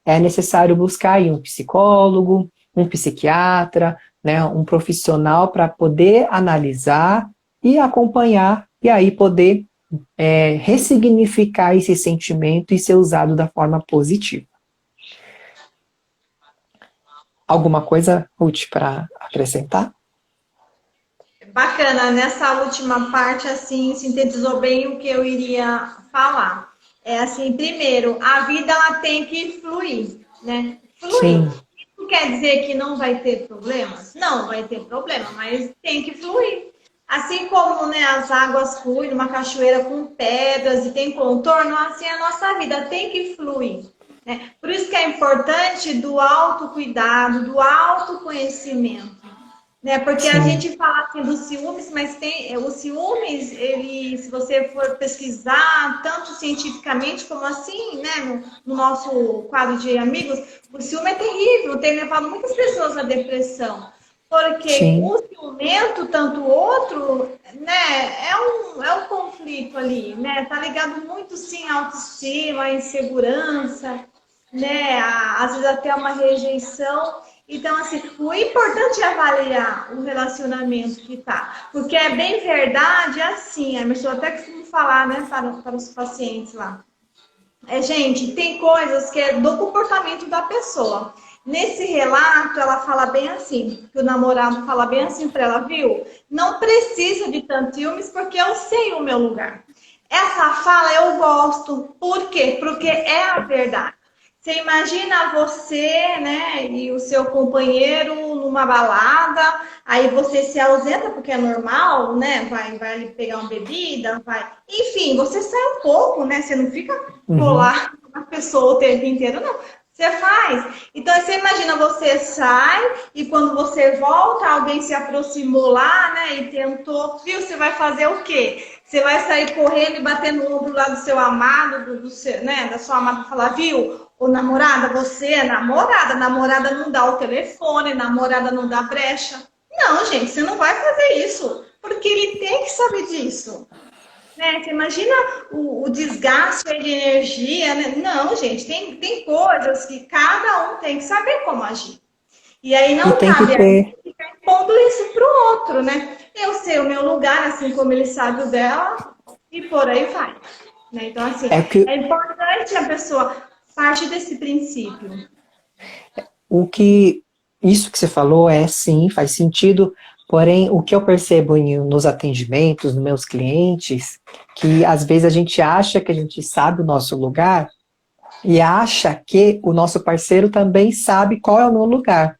é necessário buscar aí um psicólogo, um psiquiatra, né, um profissional para poder analisar e acompanhar, e aí poder ressignificar esse sentimento e ser usado da forma positiva. Alguma coisa, Ruth, para acrescentar? bacana, nessa última parte, assim, sintetizou bem o que eu iria falar. É assim, primeiro, a vida ela tem que fluir, né? Fluir. Sim. Isso quer dizer que não vai ter problemas? Não, vai ter problema, mas tem que fluir. Assim como, né, as águas fluem numa cachoeira com pedras e tem contorno, assim a nossa vida tem que fluir. Né? Por isso que é importante do autocuidado, do autoconhecimento. Né? Porque a Sim. gente fala assim dos ciúmes, mas tem o ciúmes, ele, se você for pesquisar, tanto cientificamente como assim, né, no nosso quadro de amigos, o ciúme é terrível, tem levado muitas pessoas à depressão. Porque Sim. o ciumento, tanto o outro, né, é um conflito ali, né? Tá ligado muito sim à autoestima, à insegurança, né? Às vezes até uma rejeição. Então, assim, o importante é avaliar o relacionamento que tá. Porque é bem verdade, assim, a pessoa até costumo falar, né, para os pacientes lá. Gente, tem coisas que é do comportamento da pessoa. Nesse relato, ela fala bem assim, que o namorado fala bem assim para ela, viu? Não precisa de tantos ciúmes porque eu sei o meu lugar. Essa fala eu gosto. Por quê? Porque é a verdade. Você imagina você, né, e o seu companheiro numa balada, aí você se ausenta porque é normal, né? Vai ali pegar uma bebida, vai. Enfim, você sai um pouco, né? Você não fica Uhum. colar com a pessoa o tempo inteiro, não. Você faz. Então, você imagina, você sai e quando você volta, alguém se aproximou lá, né, e tentou, viu? Você vai fazer o quê? Você vai sair correndo e bater no ombro lá do seu amado, do seu, né, da sua amada, e falar, viu? Ô, namorada, você é namorada. Namorada não dá o telefone, namorada não dá brecha. Não, gente, você não vai fazer isso. Porque ele tem que saber disso. Né? Você imagina o desgaste de energia, né? Não, gente, tem coisas que cada um tem que saber como agir. E aí E não tem que cabe a ter. Pondo isso para o outro, né? Eu sei o meu lugar, assim como ele sabe o dela, e por aí vai. Né? Então, assim, É que é importante a pessoa partir desse princípio. o que isso que você falou é sim, faz sentido, porém o que eu percebo nos atendimentos, nos meus clientes, que às vezes a gente acha que a gente sabe o nosso lugar e acha que o nosso parceiro também sabe qual é o meu lugar.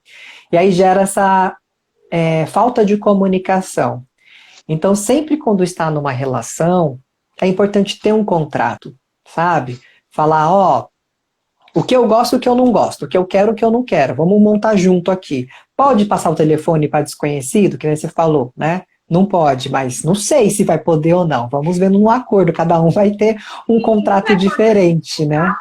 E aí gera essa falta de comunicação. Então, sempre quando está numa relação, é importante ter um contrato, sabe? Falar, ó, o que eu gosto e o que eu não gosto, o que eu quero e o que eu não quero. Vamos montar junto aqui. Pode passar o telefone para desconhecido, que nem você falou, né? Não pode, mas não sei se vai poder ou não. Vamos ver num acordo, cada um vai ter um contrato diferente, né?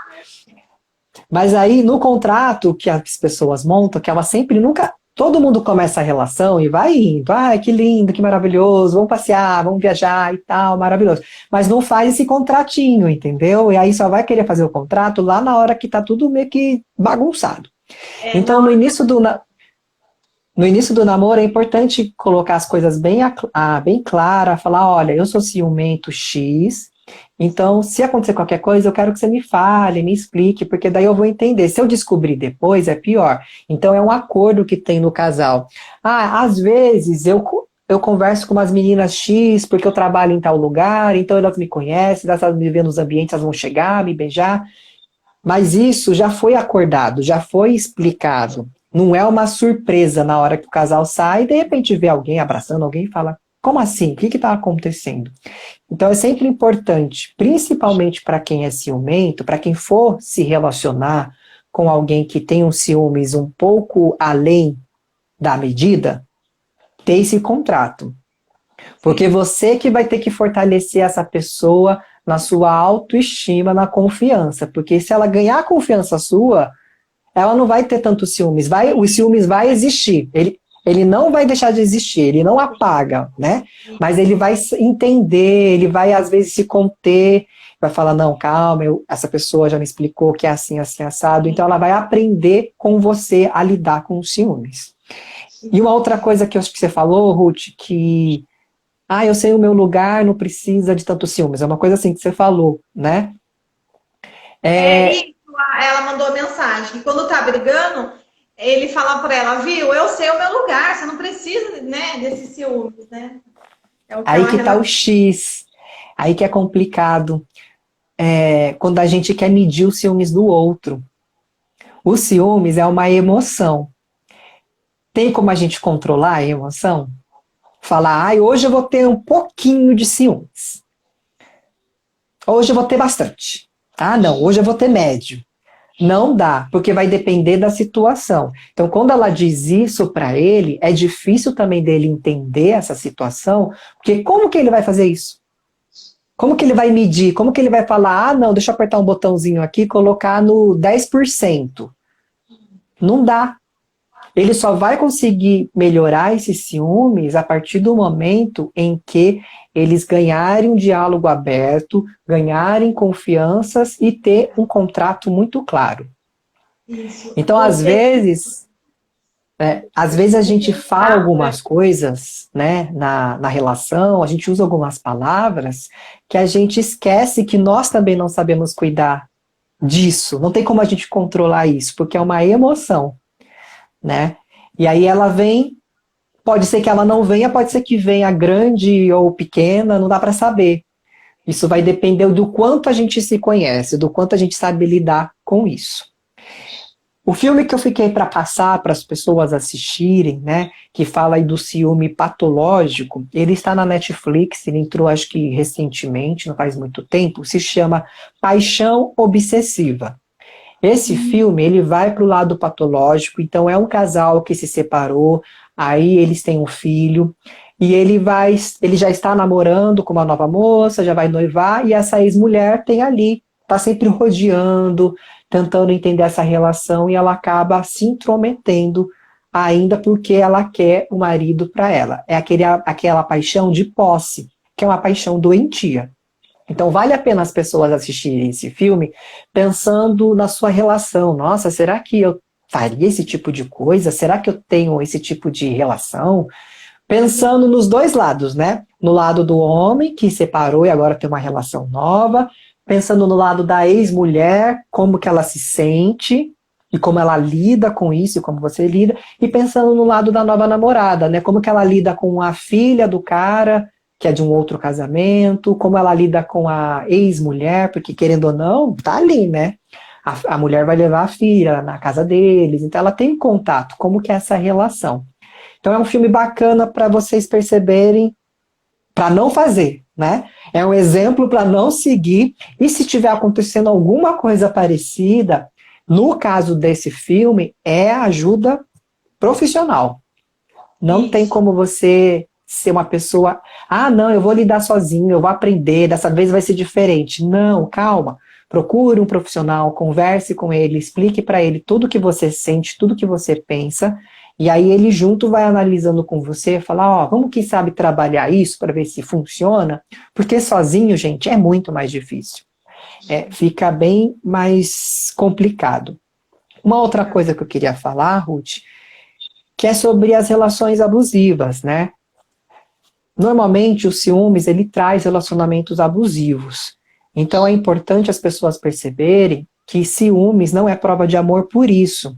Mas aí, no contrato que as pessoas montam, que ela sempre nunca. Todo mundo começa a relação e vai indo. Ai, que lindo, que maravilhoso, vamos passear, vamos viajar e tal, maravilhoso. Mas não faz esse contratinho, entendeu? E aí só vai querer fazer o contrato lá na hora que tá tudo meio que bagunçado. Então, no início do namoro é importante colocar as coisas bem claras, falar, olha, eu sou ciumento X, então se acontecer qualquer coisa, eu quero que você me fale, me explique, porque daí eu vou entender. Se eu descobrir depois, é pior. Então é um acordo que tem no casal. Ah, às vezes eu converso com umas meninas X, porque eu trabalho em tal lugar, então elas me conhecem, elas me vêem nos ambientes, elas vão chegar, me beijar. Mas isso já foi acordado, já foi explicado. Não é uma surpresa na hora que o casal sai e de repente vê alguém abraçando alguém e fala: como assim? O que está acontecendo? Então é sempre importante, principalmente para quem é ciumento, para quem for se relacionar com alguém que tem um ciúmes um pouco além da medida, ter esse contrato. Porque você que vai ter que fortalecer essa pessoa na sua autoestima, na confiança. Porque se ela ganhar a confiança sua, ela não vai ter tanto ciúmes. O ciúmes vai existir. Ele não vai deixar de existir, ele não apaga, né? Mas ele vai entender, ele vai às vezes se conter, vai falar, não, calma, essa pessoa já me explicou que é assim, assim, assado. Então ela vai aprender com você a lidar com os ciúmes. E uma outra coisa que eu acho que você falou, Ruth, que eu sei o meu lugar, não precisa de tanto ciúmes. É uma coisa assim que você falou, né? Isso, ela mandou mensagem que quando tá brigando, ele fala pra ela, viu, eu sei o meu lugar, você não precisa, né, desses ciúmes, né? Aí que tá o X. Aí que é complicado. Quando a gente quer medir os ciúmes do outro. O ciúmes é uma emoção. Tem como a gente controlar a emoção? Falar, hoje eu vou ter um pouquinho de ciúmes. Hoje eu vou ter bastante. Não, hoje eu vou ter médio. Não dá, porque vai depender da situação. Então, quando ela diz isso para ele, é difícil também dele entender essa situação, porque como que ele vai fazer isso? Como que ele vai medir? Como que ele vai falar, não, deixa eu apertar um botãozinho aqui e colocar no 10%? Não dá. Ele só vai conseguir melhorar esses ciúmes a partir do momento em que eles ganharem um diálogo aberto, ganharem confianças e ter um contrato muito claro. Isso. Então, às vezes a gente fala algumas coisas, né, na relação, a gente usa algumas palavras que a gente esquece que nós também não sabemos cuidar disso. Não tem como a gente controlar isso, porque é uma emoção. Né? E aí ela vem, pode ser que ela não venha, pode ser que venha grande ou pequena, não dá para saber. Isso vai depender do quanto a gente se conhece, do quanto a gente sabe lidar com isso. O filme que eu fiquei para passar para as pessoas assistirem, né, que fala aí do ciúme patológico, ele está na Netflix, ele entrou acho que recentemente, não faz muito tempo, se chama Paixão Obsessiva. Esse filme, ele vai para o lado patológico, então é um casal que se separou, aí eles têm um filho, e ele já está namorando com uma nova moça, já vai noivar, e essa ex-mulher tem ali, está sempre rodeando, tentando entender essa relação, e ela acaba se intrometendo, ainda porque ela quer o marido para ela. É aquela paixão de posse, que é uma paixão doentia. Então, vale a pena as pessoas assistirem esse filme pensando na sua relação. Nossa, será que eu faria esse tipo de coisa? Será que eu tenho esse tipo de relação? Pensando nos dois lados, né? No lado do homem, que separou e agora tem uma relação nova. Pensando no lado da ex-mulher, como que ela se sente e como ela lida com isso e como você lida. E pensando no lado da nova namorada, né? Como que ela lida com a filha do cara, que é de um outro casamento. Como ela lida com a ex-mulher, porque querendo ou não, tá ali, né? A mulher vai levar a filha na casa deles. Então ela tem contato. Como que é essa relação? Então é um filme bacana para vocês perceberem, para não fazer, né? É um exemplo para não seguir. E se tiver acontecendo alguma coisa parecida, no caso desse filme, é ajuda profissional. Não tem como você ser uma pessoa, não, eu vou lidar sozinho, eu vou aprender, dessa vez vai ser diferente. Não, calma. Procure um profissional, converse com ele, explique para ele tudo que você sente, tudo que você pensa. E aí ele junto vai analisando com você, falar, vamos quem sabe trabalhar isso para ver se funciona, porque sozinho, gente, é muito mais difícil. Fica bem mais complicado. Uma outra coisa que eu queria falar, Ruth, que é sobre as relações abusivas, né? Normalmente o ciúmes, ele traz relacionamentos abusivos. Então é importante as pessoas perceberem que ciúmes não é prova de amor por isso.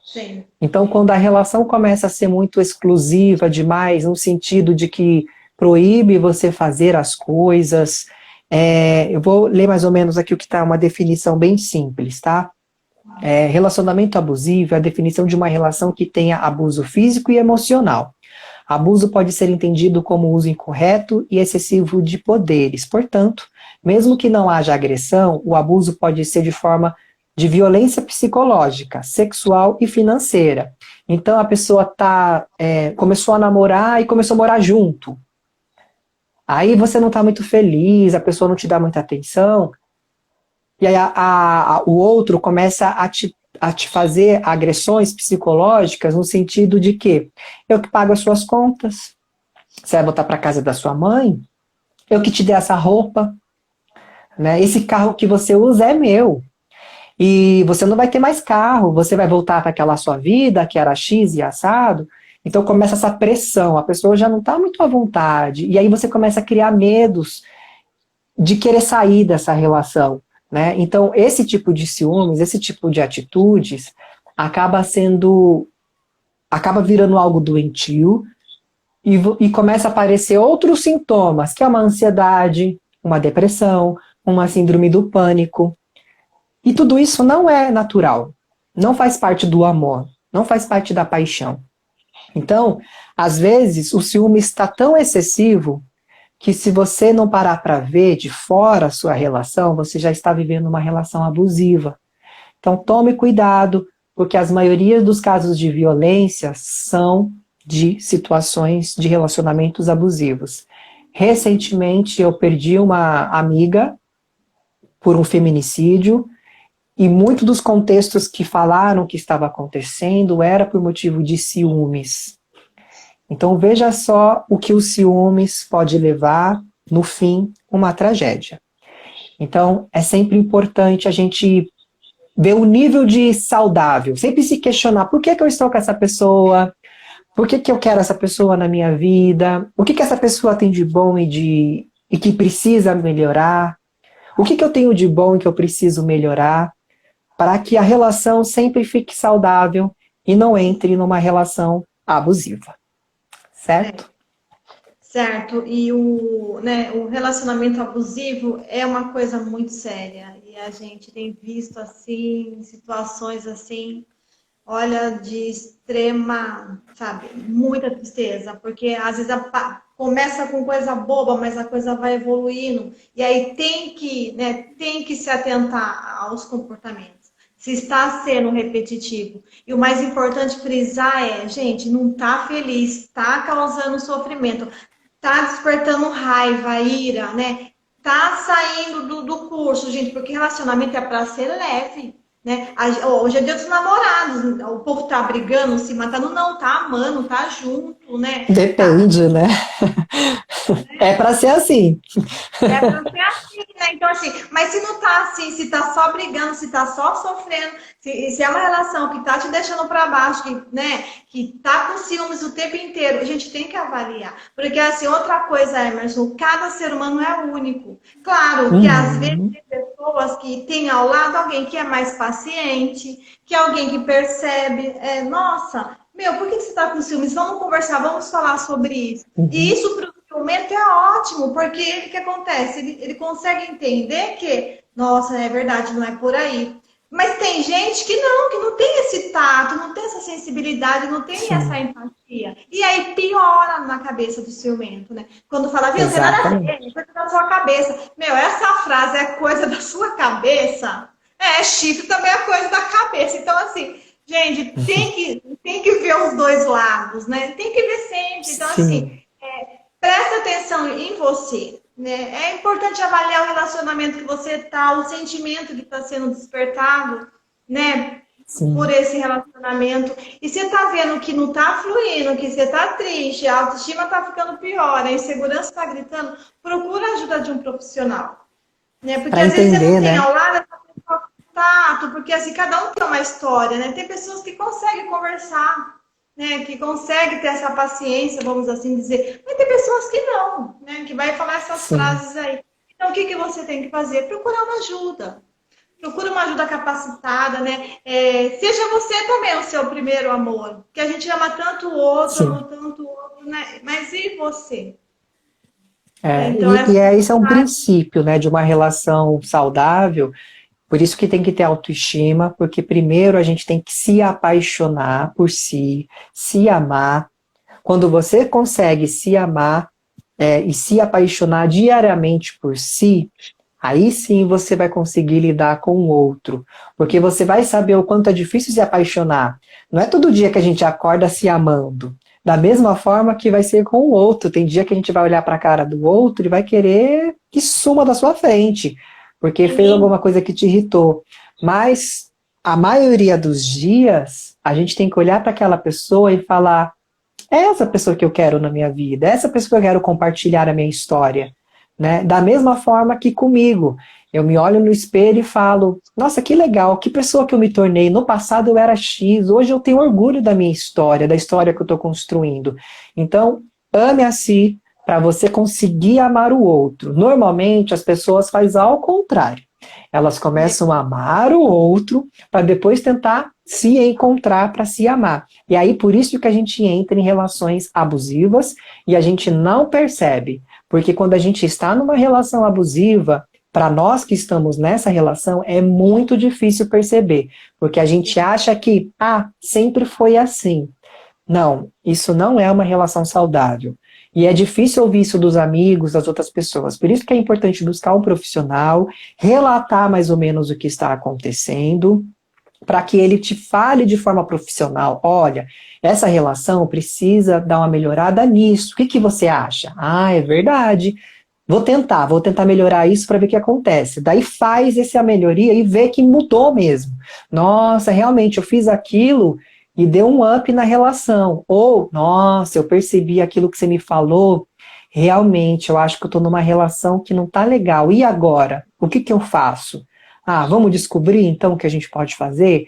Sim. Então, quando a relação começa a ser muito exclusiva demais, no sentido de que proíbe você fazer as coisas, eu vou ler mais ou menos aqui o que está, uma definição bem simples, tá? Relacionamento abusivo é a definição de uma relação que tenha abuso físico e emocional. Abuso pode ser entendido como uso incorreto e excessivo de poderes. Portanto, mesmo que não haja agressão, o abuso pode ser de forma de violência psicológica, sexual e financeira. Então a pessoa começou a namorar e começou a morar junto. Aí você não está muito feliz, a pessoa não te dá muita atenção, e aí o outro começa a te fazer agressões psicológicas no sentido de que eu que pago as suas contas, você vai voltar para casa da sua mãe, eu que te dei essa roupa, né? Esse carro que você usa é meu. E você não vai ter mais carro, você vai voltar para aquela sua vida, que era X e assado. Então começa essa pressão, a pessoa já não está muito à vontade. E aí você começa a criar medos de querer sair dessa relação, né? Então esse tipo de ciúmes, esse tipo de atitudes, acaba virando algo doentio e começa a aparecer outros sintomas, que é uma ansiedade, uma depressão, uma síndrome do pânico. E tudo isso não é natural, não faz parte do amor, não faz parte da paixão. Então, às vezes, o ciúme está tão excessivo que se você não parar para ver de fora a sua relação, você já está vivendo uma relação abusiva. Então, tome cuidado, porque as maiorias dos casos de violência são de situações de relacionamentos abusivos. Recentemente, eu perdi uma amiga por um feminicídio, e muitos dos contextos que falaram que estava acontecendo era por motivo de ciúmes. Então veja só o que o ciúmes pode levar, no fim, uma tragédia. Então é sempre importante a gente ver o nível de saudável, sempre se questionar por que eu estou com essa pessoa, por que eu quero essa pessoa na minha vida, o que essa pessoa tem de bom e que precisa melhorar, o que eu tenho de bom e que eu preciso melhorar, para que a relação sempre fique saudável e não entre numa relação abusiva. Certo? Certo. E o relacionamento abusivo é uma coisa muito séria. E a gente tem visto, assim, situações assim, olha, de extrema, sabe, muita tristeza. Porque às vezes começa com coisa boba, mas a coisa vai evoluindo. E aí tem que se atentar aos comportamentos. Se está sendo repetitivo. E o mais importante frisar gente, não está feliz, está causando sofrimento, está despertando raiva, ira, né? Está saindo do curso, gente, porque relacionamento é para ser leve, né? Hoje é dia dos namorados, o povo tá brigando, se matando, não, tá amando, tá junto, né? Depende, né? É para ser assim. É para ser assim, Então, assim, mas se não tá assim, se tá só brigando, se tá só sofrendo, se é uma relação que tá te deixando para baixo, que, né, que tá com ciúmes o tempo inteiro, a gente tem que avaliar. Porque, assim, outra coisa, Emerson, cada ser humano é único. Claro que às vezes Uhum. tem pessoas que têm ao lado alguém que é mais paciente, que é alguém que percebe, nossa, meu, por que você tá com ciúmes? Vamos conversar, vamos falar sobre isso. E Uhum. isso para o momento é ótimo, porque o que acontece? Ele consegue entender que, nossa, é verdade, não é por aí. Mas tem gente que não tem esse tato, não tem essa sensibilidade, não tem essa Sim, empatia. E aí piora na cabeça do ciumento, né? Quando fala, viu, não tem nada a ver, exatamente. é coisa da sua cabeça. Meu, essa frase é coisa da sua cabeça. Chifre também é coisa da cabeça. Então, assim, gente, tem que ver os dois lados, né? Tem que ver sempre. Então, assim, Sim, presta atenção em você, né? É importante avaliar o relacionamento que você está, o sentimento que está sendo despertado, né? Por sim, esse relacionamento. E você está vendo que não está fluindo, que você está triste, a autoestima está ficando pior, a insegurança está gritando, procura a ajuda de um profissional, né? Porque para às vezes você não entender, tem né? ao lado essa pessoa com contato, porque assim, cada um tem uma história, né? Tem pessoas que conseguem conversar, né, que consegue ter essa paciência, vamos assim dizer. Mas tem pessoas que não, né, que vai falar essas Sim, frases aí. Então, o que que você tem que fazer? Procurar uma ajuda. Procura uma ajuda capacitada, né? Seja você também o seu primeiro amor. Que a gente ama tanto o outro, sim. ama tanto o outro, né? Mas e você? Então, E esse é um princípio, né, de uma relação saudável. Por isso que tem que ter autoestima, porque primeiro a gente tem que se apaixonar por si, se amar. Quando você consegue se amar, e se apaixonar diariamente por si, aí sim você vai conseguir lidar com o outro. Porque você vai saber o quanto é difícil se apaixonar. Não é todo dia que a gente acorda se amando. Da mesma forma que vai ser com o outro. Tem dia que a gente vai olhar para a cara do outro e vai querer que suma da sua frente, porque fez sim, alguma coisa que te irritou. Mas a maioria dos dias, a gente tem que olhar para aquela pessoa e falar: é essa pessoa que eu quero na minha vida, é essa pessoa que eu quero compartilhar a minha história, né? Da mesma forma que comigo, eu me olho no espelho e falo: nossa, que legal, que pessoa que eu me tornei. No passado eu era X, hoje eu tenho orgulho da minha história, da história que eu estou construindo. Então, ame a si para você conseguir amar o outro. Normalmente as pessoas fazem ao contrário. Elas começam a amar o outro para depois tentar se encontrar para se amar. E aí por isso que a gente entra em relações abusivas e a gente não percebe. Porque quando a gente está numa relação abusiva, para nós que estamos nessa relação, é muito difícil perceber. Porque a gente acha que, sempre foi assim. Não, isso não é uma relação saudável. E é difícil ouvir isso dos amigos, das outras pessoas. Por isso que é importante buscar um profissional, relatar mais ou menos o que está acontecendo, para que ele te fale de forma profissional. Olha, essa relação precisa dar uma melhorada nisso. O que que você acha? É verdade. Vou tentar melhorar isso para ver o que acontece. Daí faz essa melhoria e vê que mudou mesmo. Nossa, realmente eu fiz aquilo e deu um up na relação. Ou, nossa, eu percebi aquilo que você me falou. Realmente, eu acho que eu estou numa relação que não está legal. E agora? O que que eu faço? Vamos descobrir então o que a gente pode fazer?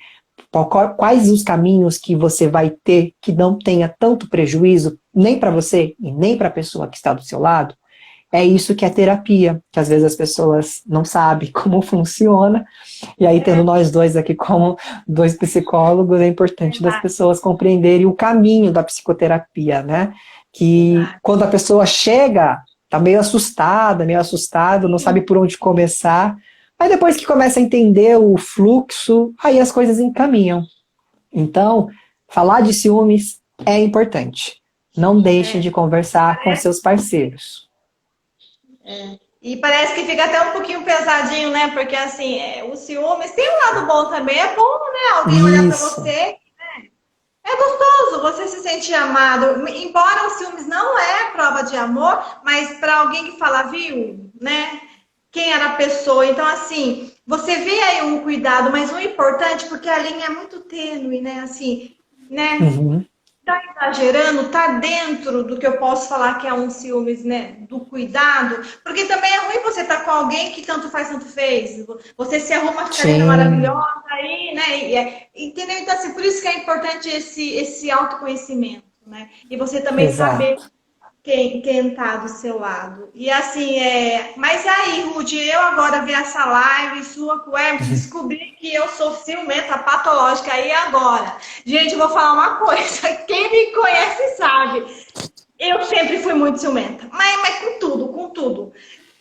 Quais os caminhos que você vai ter que não tenha tanto prejuízo, nem para você e nem para a pessoa que está do seu lado? É isso que é terapia, que às vezes as pessoas não sabem como funciona, e aí tendo nós dois aqui como dois psicólogos, é importante das verdade, pessoas compreenderem o caminho da psicoterapia, né? Que verdade. quando a pessoa chega, tá meio assustado, não sabe por onde começar, aí depois que começa a entender o fluxo, aí as coisas encaminham. Então, falar de ciúmes é importante. Não deixem de É. conversar com seus parceiros. E parece que fica até um pouquinho pesadinho, né? Porque assim, o ciúmes tem um lado bom também. É bom, né? Alguém olhar pra Isso. você. É gostoso, você se sentir amado. Embora o ciúmes não é prova de amor, mas para alguém que fala, viu, né? Quem era a pessoa. Então, assim, você vê aí um cuidado, mas o importante, porque a linha é muito tênue, né? Assim, né? Uhum. tá exagerando, tá dentro do que eu posso falar que é um ciúmes, né? Do cuidado, porque também é ruim você estar com alguém que tanto faz, tanto fez. Você se arruma, fica linda, Sim, maravilhosa aí, né? Entendeu? Então, assim, por isso que é importante esse autoconhecimento, né? E você também saber exato. quem tá do seu lado. E assim, mas aí, Ruth, eu agora vi essa live sua com o Hermes, descobri que eu sou ciumenta patológica aí agora. Gente, eu vou falar uma coisa, quem me conhece sabe, eu sempre fui muito ciumenta, mas com tudo, com tudo.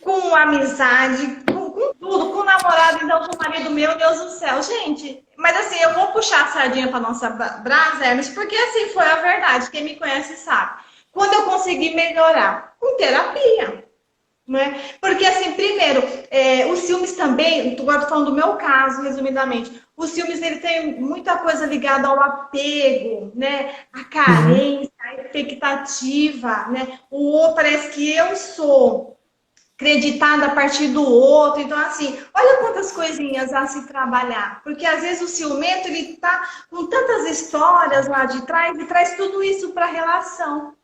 Com amizade, com tudo, com namorado, então com marido meu, Deus do céu, gente. Mas assim, eu vou puxar a sardinha para nossa brasa, Hermes, porque assim foi a verdade. Quem me conhece sabe. Quando eu consegui melhorar? Com terapia. Né? Porque, assim, primeiro, os ciúmes também, agora estou falando do meu caso, resumidamente, os ciúmes ele tem muita coisa ligada ao apego, né? A Uhum, carência, a expectativa, né? O outro parece que eu sou acreditada a partir do outro. Então, assim, olha quantas coisinhas a se trabalhar. Porque às vezes o ciumento ele tá com tantas histórias lá de trás e traz tudo isso para a relação.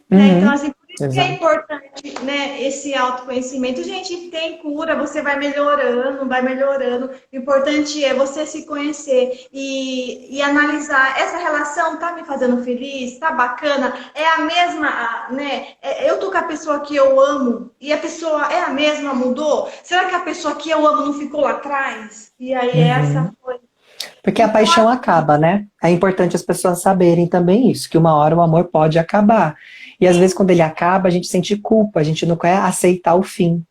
Né? Então, uhum, assim, por isso que é exato. importante, né, esse autoconhecimento. Gente, tem cura, você vai melhorando, vai melhorando. O importante é você se conhecer e analisar, essa relação tá me fazendo feliz, tá bacana, é a mesma, né? Eu tô com a pessoa que eu amo e a pessoa é a mesma, mudou? Será que a pessoa que eu amo não ficou lá atrás? E aí essa Uhum. foi. Porque a Então, paixão acaba, né? É importante as pessoas saberem também isso, que uma hora o amor pode acabar. E às vezes assim, quando ele acaba, a gente sente culpa, a gente não quer aceitar o fim.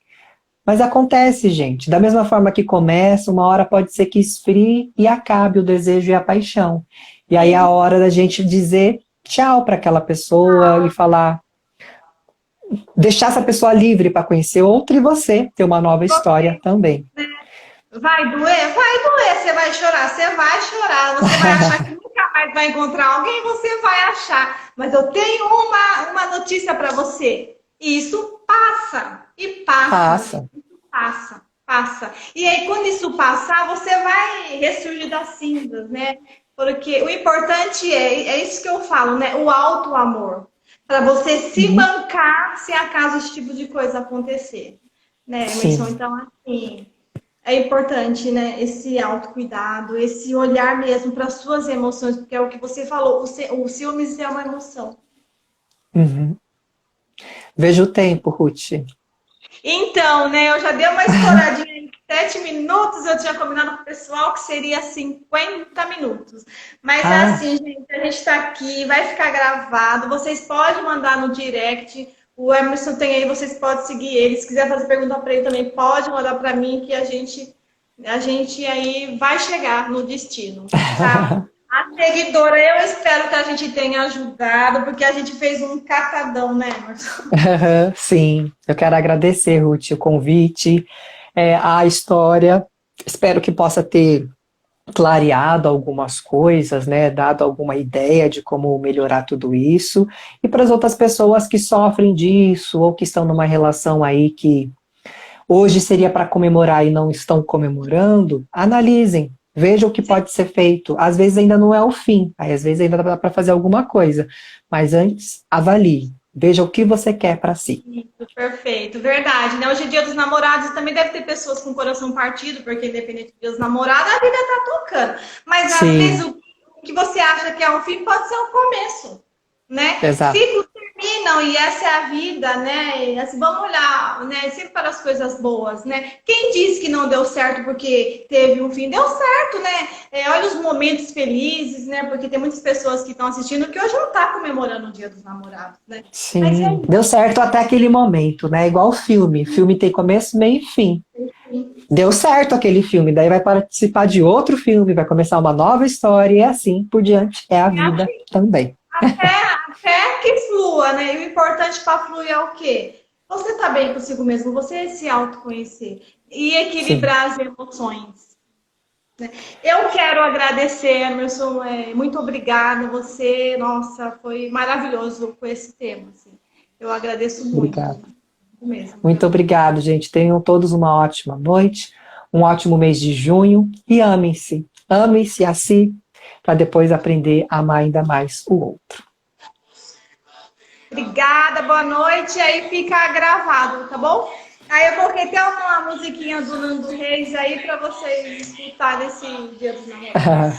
Mas acontece, gente. Da mesma forma que começa, uma hora pode ser que esfrie e acabe o desejo e a paixão. E aí é a hora da gente dizer tchau para aquela pessoa e falar, deixar essa pessoa livre para conhecer outra e você ter uma nova história também. vai doer? Vai doer. Você vai chorar? Você vai chorar. Você vai achar que nunca mais vai encontrar alguém? Você vai achar. Mas eu tenho uma notícia para você. Isso passa. E passa, Passa. gente. Isso passa. Passa. E aí, quando isso passar, você vai ressurgir das cinzas, né? Porque o importante é isso que eu falo, né? O alto amor. Para você se Uhum. bancar se acaso esse tipo de coisa acontecer. Né, Emerson? Sim. Então, assim. É importante, né, esse autocuidado, esse olhar mesmo para as suas emoções, porque é o que você falou, o ciúmes é uma emoção. Uhum. Veja o tempo, Ruth. Então, né, eu já dei uma estouradinha em 7 minutos, eu tinha combinado com o pessoal que seria 50 minutos. Mas é Ah, assim, gente, a gente está aqui, vai ficar gravado, vocês podem mandar no direct, o Emerson tem aí, vocês podem seguir ele, se quiser fazer pergunta para ele também, pode mandar para mim que a gente aí vai chegar no destino, tá? A seguidora, eu espero que a gente tenha ajudado, porque a gente fez um catadão, né, Emerson? sim. Eu quero agradecer, Ruth, o convite, a história. Espero que possa ter clareado algumas coisas, né, dado alguma ideia de como melhorar tudo isso. E para as outras pessoas que sofrem disso ou que estão numa relação aí que hoje seria para comemorar e não estão comemorando, analisem, vejam o que pode ser feito. Às vezes ainda não é o fim, aí às vezes ainda dá para fazer alguma coisa, mas antes avalie, veja o que você quer para si. Isso, perfeito, verdade, né? Hoje é dia dos namorados também deve ter pessoas com o coração partido, porque independente do dia dos namorados, a vida tá tocando. Mas às vezes Sim, o que você acha que é um fim pode ser um começo, né? exato. Ciclos terminam e essa é a vida, né? E, assim, vamos olhar, né? Sempre para as coisas boas, né? Quem disse que não deu certo porque teve um fim? Deu certo, né? Olha os momentos felizes, né? Porque tem muitas pessoas que estão assistindo que hoje não tá comemorando o Dia dos Namorados, né? Mas é Sim, deu certo até aquele momento, né? Igual filme. Filme tem começo, meio e fim. isso. Deu certo aquele filme, daí vai participar de outro filme, vai começar uma nova história e assim por diante. É a vida também. Até que flua, né? E o importante para fluir é o quê? Você tá bem consigo mesmo, você se autoconhecer e Sim, equilibrar as emoções. Eu quero agradecer, Emerson, muito obrigada. Você, nossa, foi maravilhoso com esse tema. Assim. Eu agradeço obrigado. muito mesmo, Muito viu? obrigado, gente. Tenham todos uma ótima noite, um ótimo mês de junho e amem-se. Amem-se a si, para depois aprender a amar ainda mais o outro. Obrigada, boa noite. Aí fica gravado, tá bom? Aí eu coloquei até uma musiquinha do Nando Reis aí para vocês escutarem esse Dia dos Namorados.